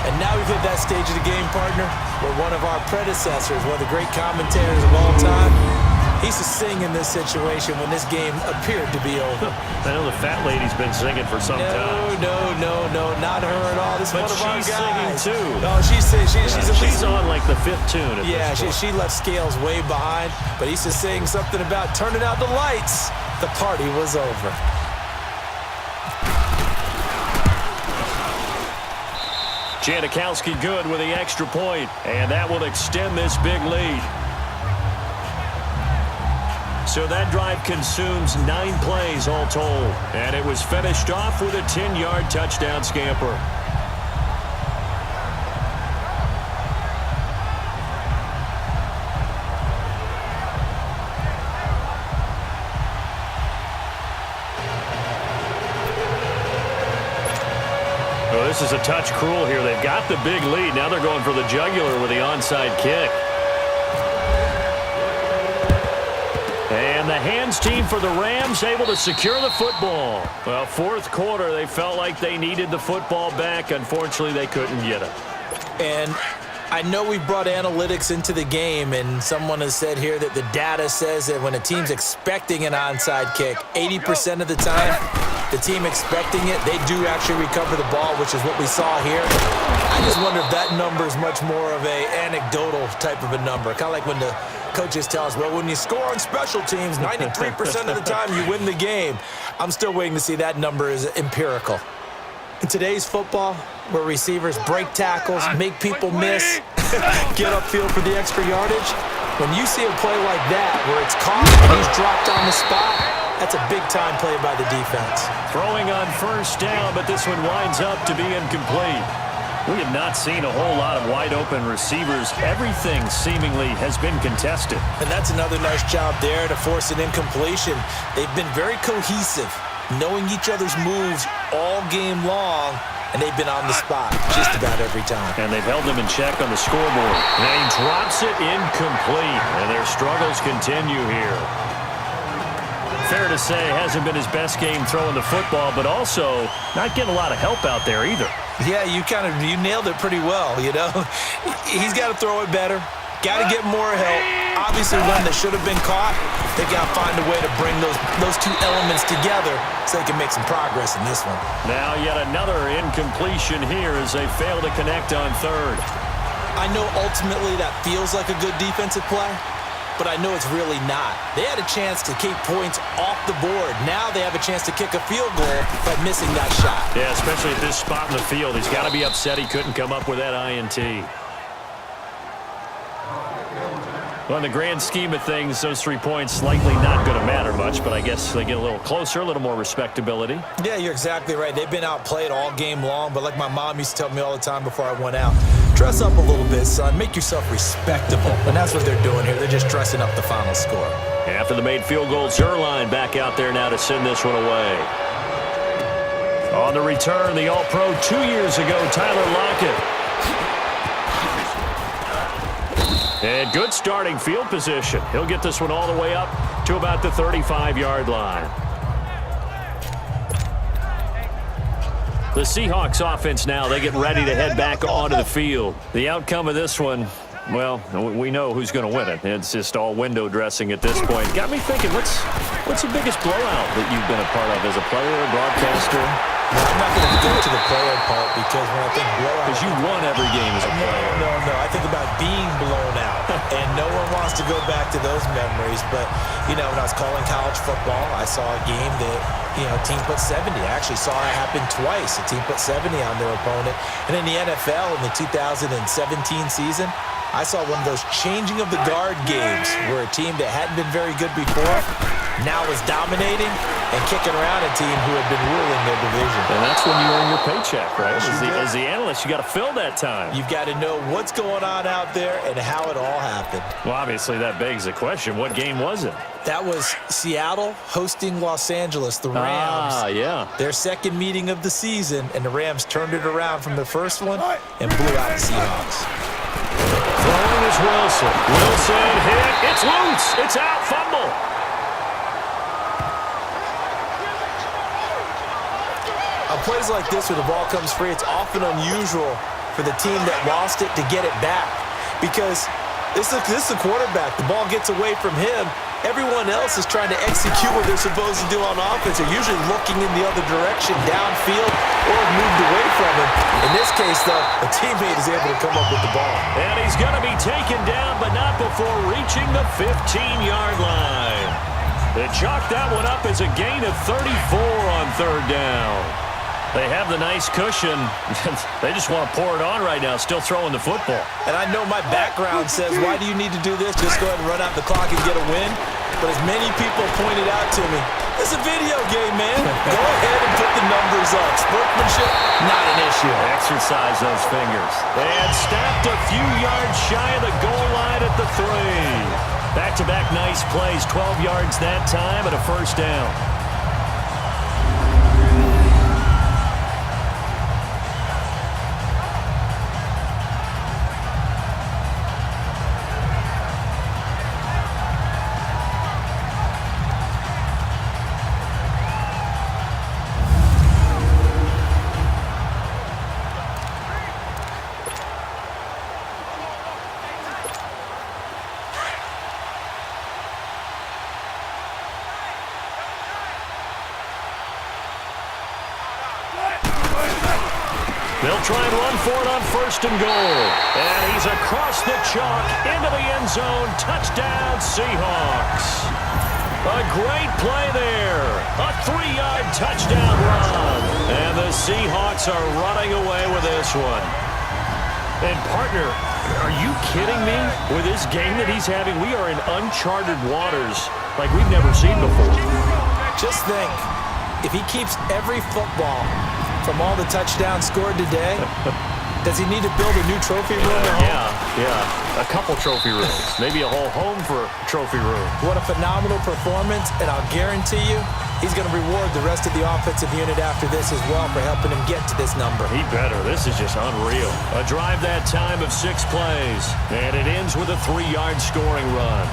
And now we've hit that stage of the game, partner, where one of our predecessors, one of the great commentators of all time, he used to sing in this situation when this game appeared to be over. I know the fat lady's been singing for some time. No, not her at all. This is But one of our she's guys. singing, too. No, she's at She's least on like the 5th tune at Yeah, this point. she left Scales way behind, but he used to sing something about turning out the lights. The party was over. Janikowski good with the extra point, and that will extend this big lead. So that drive consumes 9 plays all told, and it was finished off with a 10-yard touchdown scamper. Oh, this is a touch cruel here. They've got the big lead. Now they're going for the jugular with the onside kick. And the hands team for the Rams able to secure the football. Well, 4th quarter, they felt like they needed the football back. Unfortunately, they couldn't get it. And I know we brought analytics into the game, and someone has said here that the data says that when a team's expecting an onside kick, 80% of the time, the team expecting it, they do actually recover the ball, which is what we saw here. I just wonder if that number is much more of a anecdotal type of a number. Kind of like when the coaches tell us, well, when you score on special teams, 93% of the time you win the game. I'm still waiting to see that number is empirical. In today's football, where receivers break tackles, make people miss, get upfield for the extra yardage, when you see a play like that where it's caught and he's dropped on the spot, that's a big-time play by the defense. Throwing on first down, but this one winds up to be incomplete. We have not seen a whole lot of wide-open receivers. Everything seemingly has been contested. And that's another nice job there to force an incompletion. They've been very cohesive, knowing each other's moves all game long, and they've been on the spot just about every time. And they've held them in check on the scoreboard. And he drops it incomplete, and their struggles continue here. Fair to say, hasn't been his best game throwing the football, but also not getting a lot of help out there either. Yeah, you nailed it pretty well, you know. He's got to throw it better, got to get more help. Obviously, one that should have been caught, they got to find a way to bring those two elements together so they can make some progress in this one. Now yet another incompletion here as they fail to connect on third. I know ultimately that feels like a good defensive play, but I know it's really not. They had a chance to keep points off the board. Now they have a chance to kick a field goal by missing that shot. Yeah, especially at this spot in the field. He's got to be upset he couldn't come up with that INT. Well, in the grand scheme of things, those 3 points likely not going to matter much, but I guess they get a little closer, a little more respectability. Yeah, you're exactly right. They've been outplayed all game long, but like my mom used to tell me all the time before I went out, dress up a little bit, son. Make yourself respectable. And that's what they're doing here. They're just dressing up the final score. After the made field goal, Zerline back out there now to send this one away. On the return, the All-Pro 2 years ago, Tyler Lockett. And good starting field position. He'll get this one all the way up to about the 35-yard line. The Seahawks offense now, they get ready to head back onto the field. The outcome of this one, well, we know who's going to win it. It's just all window dressing at this point. Got me thinking, what's the biggest blowout that you've been a part of as a player or broadcaster? No, I'm not going to go to the player part because when I think blowout... Because you won every game as a player. No. I think about being blown out. And no one wants to go back to those memories. But, you know, when I was calling college football, I saw a game that, you know, a team put 70. I actually saw it happen twice. A team put 70 on their opponent. And in the NFL in the 2017 season, I saw one of those changing of the guard games where a team that hadn't been very good before now is dominating and kicking around a team who had been ruling their division. And that's when you earn your paycheck, right? As the analyst, you got to fill that time. You've got to know what's going on out there and how it all happened. Well, obviously that begs the question, what game was it? That was Seattle hosting Los Angeles, the Rams. Yeah. Their second meeting of the season, and the Rams turned it around from the first one and blew out the Seahawks. Throwing is Wilson. Wilson hit. It's loose. It's out. Fumble. On plays like this where the ball comes free, it's often unusual for the team that lost it to get it back because this is the quarterback. The ball gets away from him. Everyone else is trying to execute what they're supposed to do on offense. They're usually looking in the other direction, downfield, or moved away from him. In this case, though, a teammate is able to come up with the ball. And he's going to be taken down, but not before reaching the 15-yard line. They chalk that one up as a gain of 34 on third down. They have the nice cushion. They just want to pour it on right now, still throwing the football. And I know my background says, why do you need to do this? Just go ahead and run out the clock and get a win. But as many people pointed out to me, it's a video game, man. Go ahead and put the numbers up. Sportsmanship, not an issue. Exercise those fingers. And snapped a few yards shy of the goal line at the 3. Back-to-back nice plays, 12 yards that time and a first down. They'll try and run for it on first and goal. And he's across the chalk into the end zone. Touchdown, Seahawks. A great play there. A 3-yard touchdown run. And the Seahawks are running away with this one. And, partner, are you kidding me? With this game that he's having, we are in uncharted waters like we've never seen before. Just think, if he keeps every football from all the touchdowns scored today, does he need to build a new trophy room at home? Yeah. A couple trophy rooms. Maybe a whole home for a trophy room. What a phenomenal performance, and I'll guarantee you he's going to reward the rest of the offensive unit after this as well for helping him get to this number. He better. This is just unreal. A drive that time of 6 plays, and it ends with a 3-yard scoring run.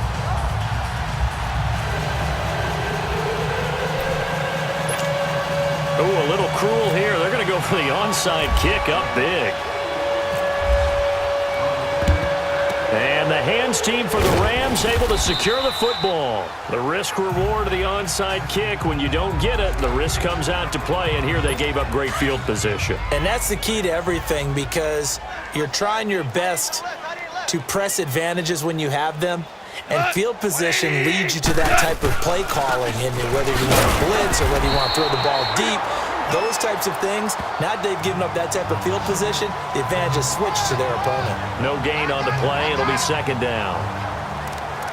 Oh, a little cruel here. They're going to go for the onside kick up big. And the hands team for the Rams able to secure the football. The risk reward of the onside kick. When you don't get it, the risk comes out to play, and here they gave up great field position. And that's the key to everything because you're trying your best to press advantages when you have them. And field position leads you to that type of play calling, and whether you want to blitz or whether you want to throw the ball deep, those types of things, now that they've given up that type of field position, the advantage is switched to their opponent. No gain on the play. It'll be second down.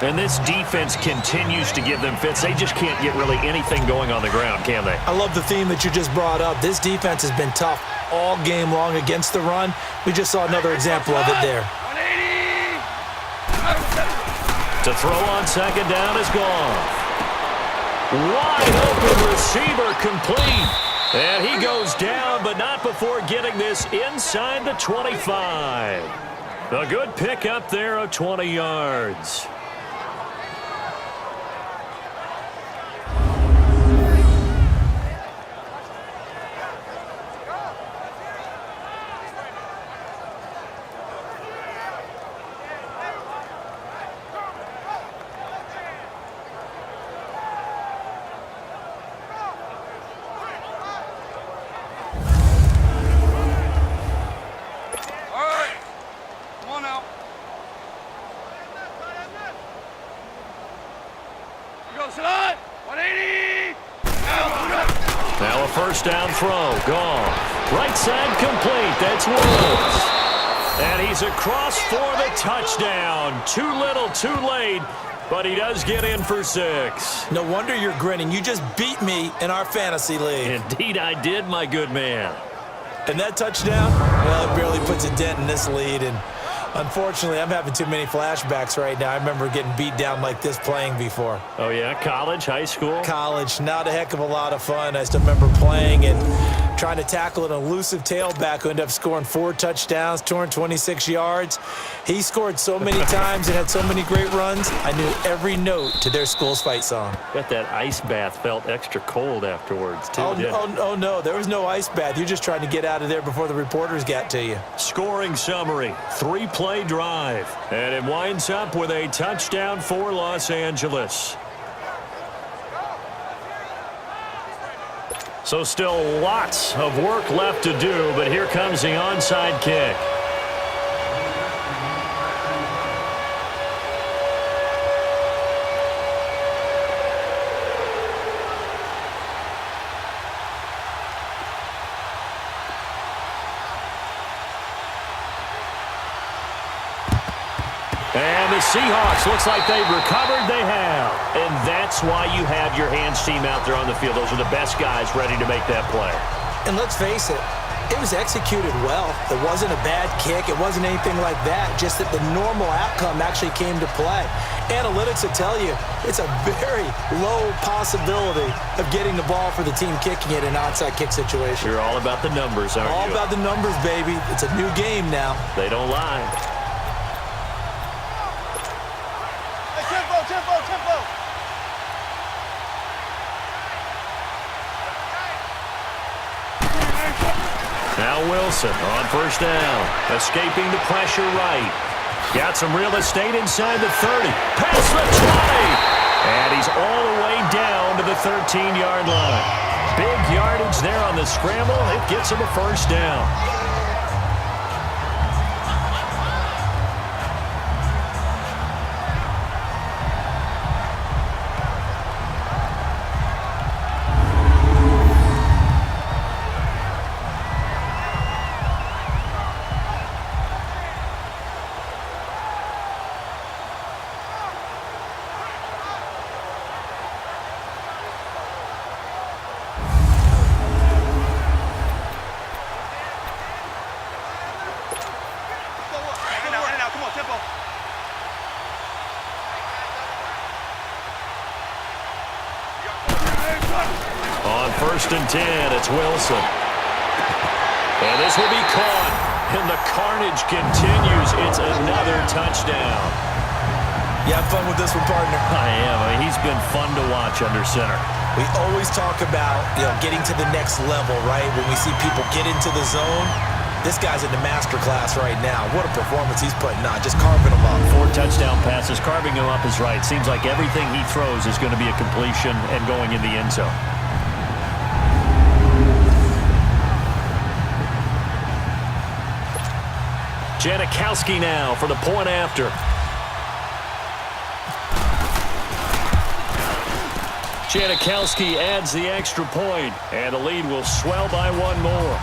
And this defense continues to give them fits. They just can't get really anything going on the ground, can they? I love the theme that you just brought up. This defense has been tough all game long against the run. We just saw another example of it there. To throw on second down is Goff. Wide open receiver, complete. And he goes down, but not before getting this inside the 25. A good pick up there of 20 yards. Now a first down throw. Goff. Right side complete. That's Woods. And he's across for the touchdown. Too little, too late. But he does get in for 6. No wonder you're grinning. You just beat me in our fantasy league. Indeed I did, my good man. And that touchdown, well, it barely puts a dent in this lead. And unfortunately, I'm having too many flashbacks right now. I remember getting beat down like this playing before. Oh, yeah? College, high school? College. Not a heck of a lot of fun. I still remember playing and trying to tackle an elusive tailback who ended up scoring 4 touchdowns, 226 yards. He scored so many times and had so many great runs, I knew every note to their school's fight song. Bet that ice bath felt extra cold afterwards, too. Oh, no. There was no ice bath. You're just trying to get out of there before the reporters got to you. Scoring summary, 3-play drive. And it winds up with a touchdown for Los Angeles. So still lots of work left to do, but here comes the onside kick. And the Seahawks, looks like they've recovered. They have. And that's why you have your hands team out there on the field. Those are the best guys ready to make that play. And let's face it, it was executed well. It wasn't a bad kick. It wasn't anything like that. Just that the normal outcome actually came to play. Analytics will tell you it's a very low possibility of getting the ball for the team kicking it in an onside kick situation. You're all about the numbers, aren't you? All about the numbers, baby. It's a new game now. They don't lie. Tempo. Now Wilson on first down. Escaping the pressure right. Got some real estate inside the 30. Past the 20. And he's all the way down to the 13-yard line. Big yardage there on the scramble. It gets him a first down. On first and 10, it's Wilson. And this will be caught. And the carnage continues. It's another touchdown. You have fun with this one, partner? I am. I mean, he's been fun to watch under center. We always talk about, getting to the next level, right? When we see people get into the zone, this guy's in the master class right now. What a performance he's putting on, just carving them up. 4 touchdown passes. Carving him up is right. Seems like everything he throws is going to be a completion and going in the end zone. Janikowski now for the point after. Janikowski adds the extra point, and the lead will swell by 1 more.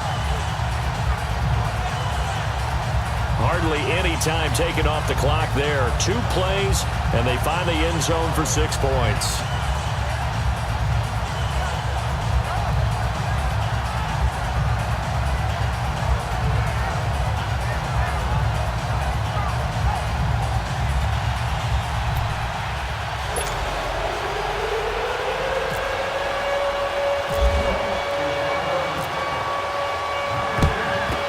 Hardly hardly any time taken off the clock there. 2 plays, and they find the end zone for 6 points.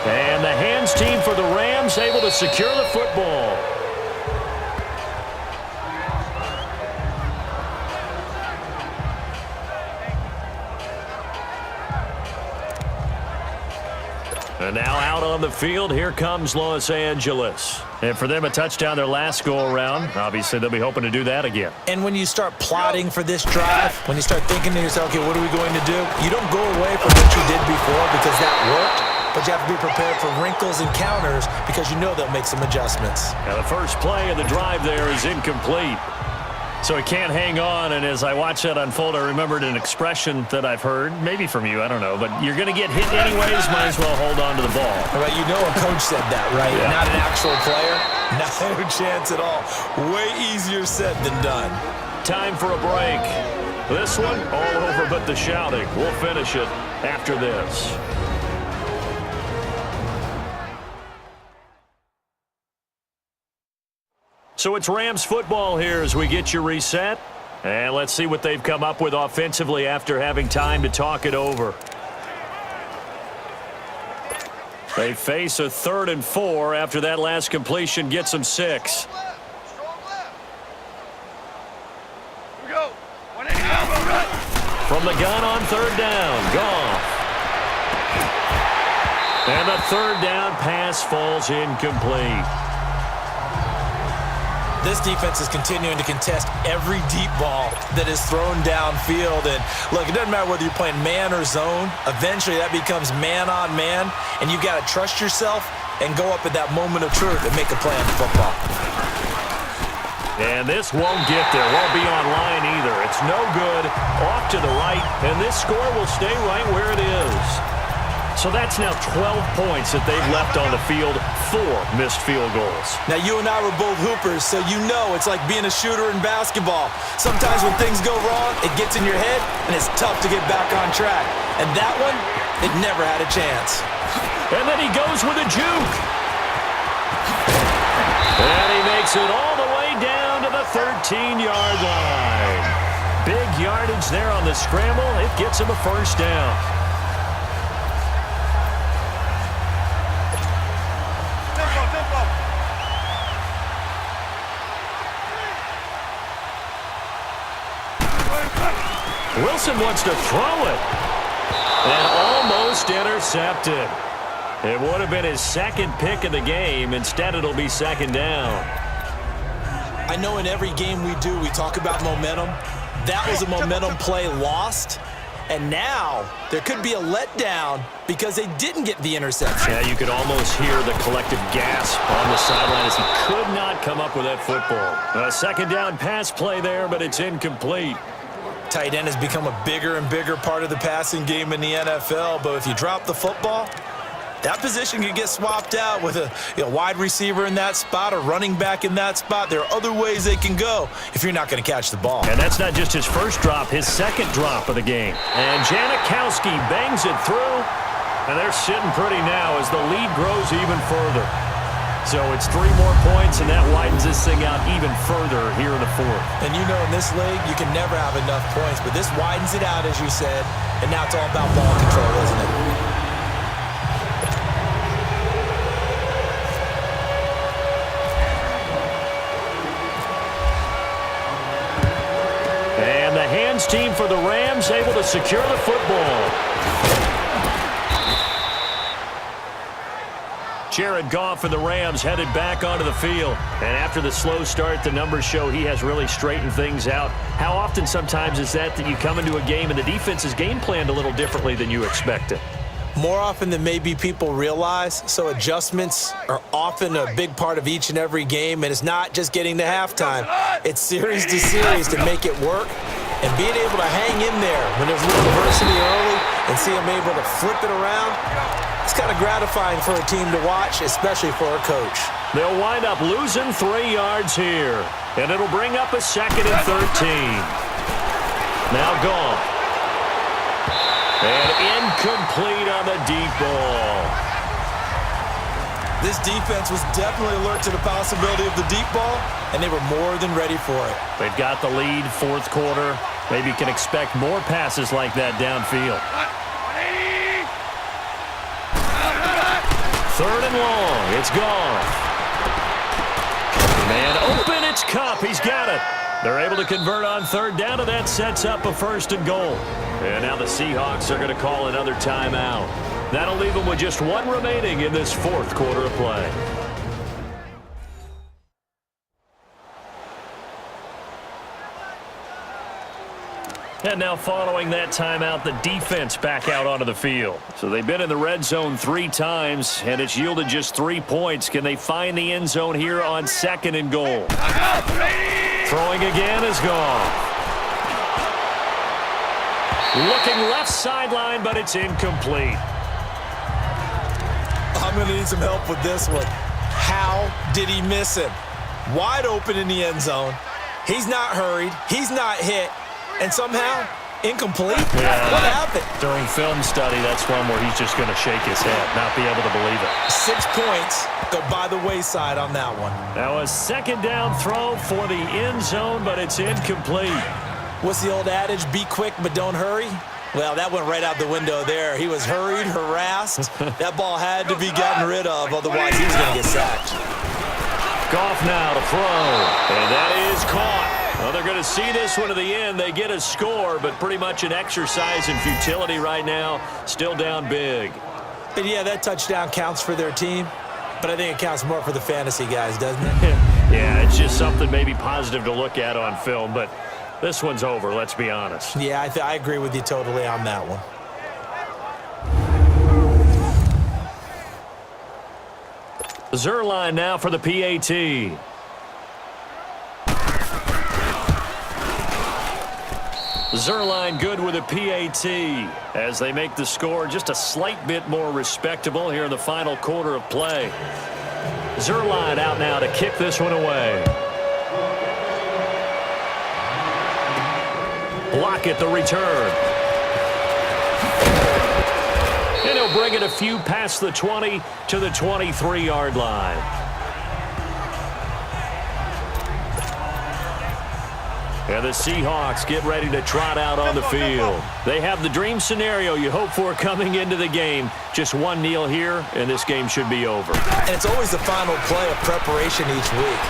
And the hands team for the Rams able to secure the football. And now out on the field, here comes Los Angeles. And for them, a touchdown their last go-around. Obviously, they'll be hoping to do that again. And when you start plotting for this drive, when you start thinking to yourself, okay, what are we going to do? You don't go away from what you did before because that worked, but you have to be prepared for wrinkles and counters because you know they'll make some adjustments. Now, the first play of the drive there is incomplete. So he can't hang on, and as I watch that unfold, I remembered an expression that I've heard, maybe from you, I don't know, but you're going to get hit anyways, might as well hold on to the ball. Right, you know a coach said that, right? Yeah. Not an actual player. No chance at all. Way easier said than done. Time for a break. This one, all over but the shouting. We'll finish it after this. So it's Rams football here as we get you reset. And let's see what they've come up with offensively after having time to talk it over. They face a 3rd and 4 after that last completion gets them 6. Strong left. Here we go. 180 elbow right. From the gun on 3rd down, Goff. And the 3rd down pass falls incomplete. This defense is continuing to contest every deep ball that is thrown downfield. And look, it doesn't matter whether you're playing man or zone. Eventually, that becomes man on man, and you've got to trust yourself and go up at that moment of truth and make a play in football. And this won't get there. Won't be on line either. It's no good. Off to the right, and this score will stay right where it is. So that's now 12 points that they've left on the field, 4 missed field goals. Now, you and I were both hoopers, so you know it's like being a shooter in basketball. Sometimes when things go wrong, it gets in your head, and it's tough to get back on track. And that one, it never had a chance. And then he goes with a juke. And he makes it all the way down to the 13-yard line. Big yardage there on the scramble. It gets him a 1st down. Wilson wants to throw it. And almost intercepted. It would have been his 2nd pick of the game. Instead, it'll be 2nd down. I know in every game we do, we talk about momentum. That was a momentum play lost. And now there could be a letdown because they didn't get the interception. Yeah, you could almost hear the collective gasp on the sideline as he could not come up with that football. A 2nd down pass play there, but it's incomplete. Tight end has become a bigger and bigger part of the passing game in the NFL, but if you drop the football, that position can get swapped out with a wide receiver in that spot, a running back in that spot. There are other ways they can go if you're not going to catch the ball. And that's not just his 1st drop, his 2nd drop of the game. And Janikowski bangs it through, and they're sitting pretty now as the lead grows even further. So it's 3 more points, and that widens this thing out even further here in the 4th. And you know in this league, you can never have enough points, but this widens it out, as you said, and now it's all about ball control, isn't it? And the hands team for the Rams able to secure the football. Jared Goff and the Rams headed back onto the field. And after the slow start, the numbers show he has really straightened things out. How often sometimes is that you come into a game and the defense is game planned a little differently than you expected? More often than maybe people realize, so adjustments are often a big part of each and every game, and it's not just getting to halftime. It's series to series to make it work, and being able to hang in there when there's a little adversity early and see them able to flip it around, It's kind of gratifying for a team to watch, especially for a coach. They'll wind up losing 3 yards here, and it'll bring up a 2nd and 13. Now Goff. And incomplete on the deep ball. This defense was definitely alert to the possibility of the deep ball, and they were more than ready for it. They've got the lead, 4th quarter. Maybe you can expect more passes like that downfield. 3rd and long. It's Goff. Man open. It's Cup. He's got it. They're able to convert on 3rd down, and that sets up a 1st and goal. And now the Seahawks are going to call another timeout. That'll leave them with just 1 remaining in this 4th quarter of play. And now following that timeout, the defense back out onto the field. So they've been in the red zone 3 times, and it's yielded just 3 points. Can they find the end zone here on 2nd and goal? Throwing again is Goff. Looking left sideline, but it's incomplete. I'm going to need some help with this one. How did he miss him? Wide open in the end zone. He's not hurried. He's not hit. And somehow, incomplete? Yeah. What happened? During film study, that's one where he's just going to shake his head, not be able to believe it. 6 points go by the wayside on that one. Now a 2nd down throw for the end zone, but it's incomplete. What's the old adage? Be quick, but don't hurry? Well, that went right out the window there. He was hurried, harassed. That ball had to be gotten rid of, otherwise he was going to get sacked. Goff now to throw, and that is caught. Well, they're going to see this one to the end. They get a score, but pretty much an exercise in futility right now. Still down big. And yeah, that touchdown counts for their team, but I think it counts more for the fantasy guys, doesn't it? Yeah, it's just something maybe positive to look at on film, but this one's over, let's be honest. Yeah, I agree with you totally on that one. Zerline now for the PAT. Zerline good with a PAT as they make the score just a slight bit more respectable here in the final quarter of play. Zerline out now to kick this one away. Block it, the return. And he'll bring it a few past the 20 to the 23-yard line. And the Seahawks get ready to trot out on the field. They have the dream scenario you hope for coming into the game. Just 1 kneel here, and this game should be over. And it's always the final play of preparation each week.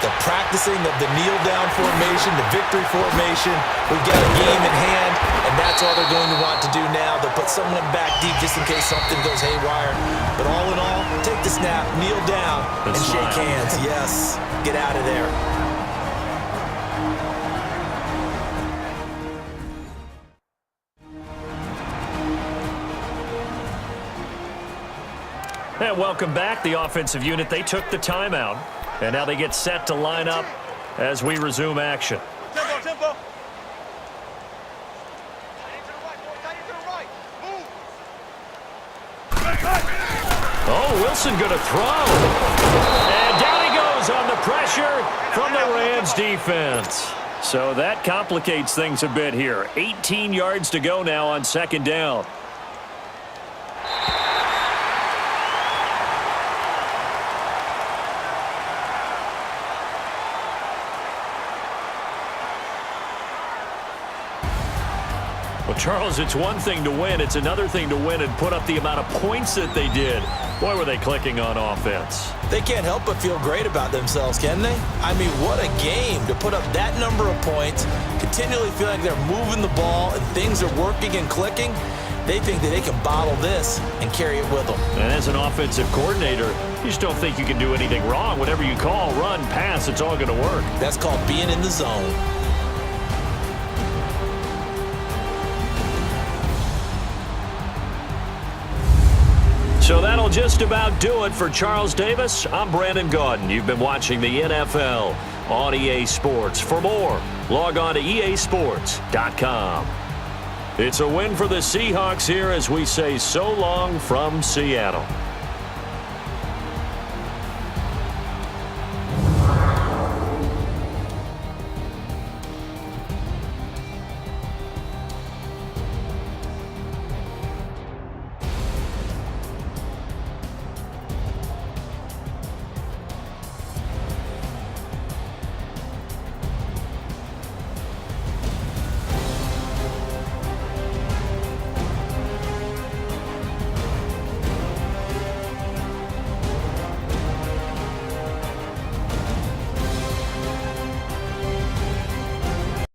The practicing of the kneel-down formation, the victory formation. We've got a game in hand, and that's all they're going to want to do now. They'll put someone back deep just in case something goes haywire. But all in all, take the snap, kneel down, and shake hands. Yes, get out of there. And welcome back. The offensive unit, they took the timeout. And now they get set to line up as we resume action. Tempo. Oh, Wilson going to throw. And down he goes on the pressure from the Rams defense. So that complicates things a bit here. 18 yards to go now on 2nd down. Well, Charles, it's one thing to win. It's another thing to win and put up the amount of points that they did. Boy, were they clicking on offense. They can't help but feel great about themselves, can they? I mean, what a game to put up that number of points, continually feel like they're moving the ball and things are working and clicking. They think that they can bottle this and carry it with them. And as an offensive coordinator, you just don't think you can do anything wrong. Whatever you call, run, pass, it's all going to work. That's called being in the zone. So that'll just about do it for Charles Davis. I'm Brandon Gaudin. You've been watching the NFL on EA Sports. For more, log on to easports.com. It's a win for the Seahawks here as we say so long from Seattle.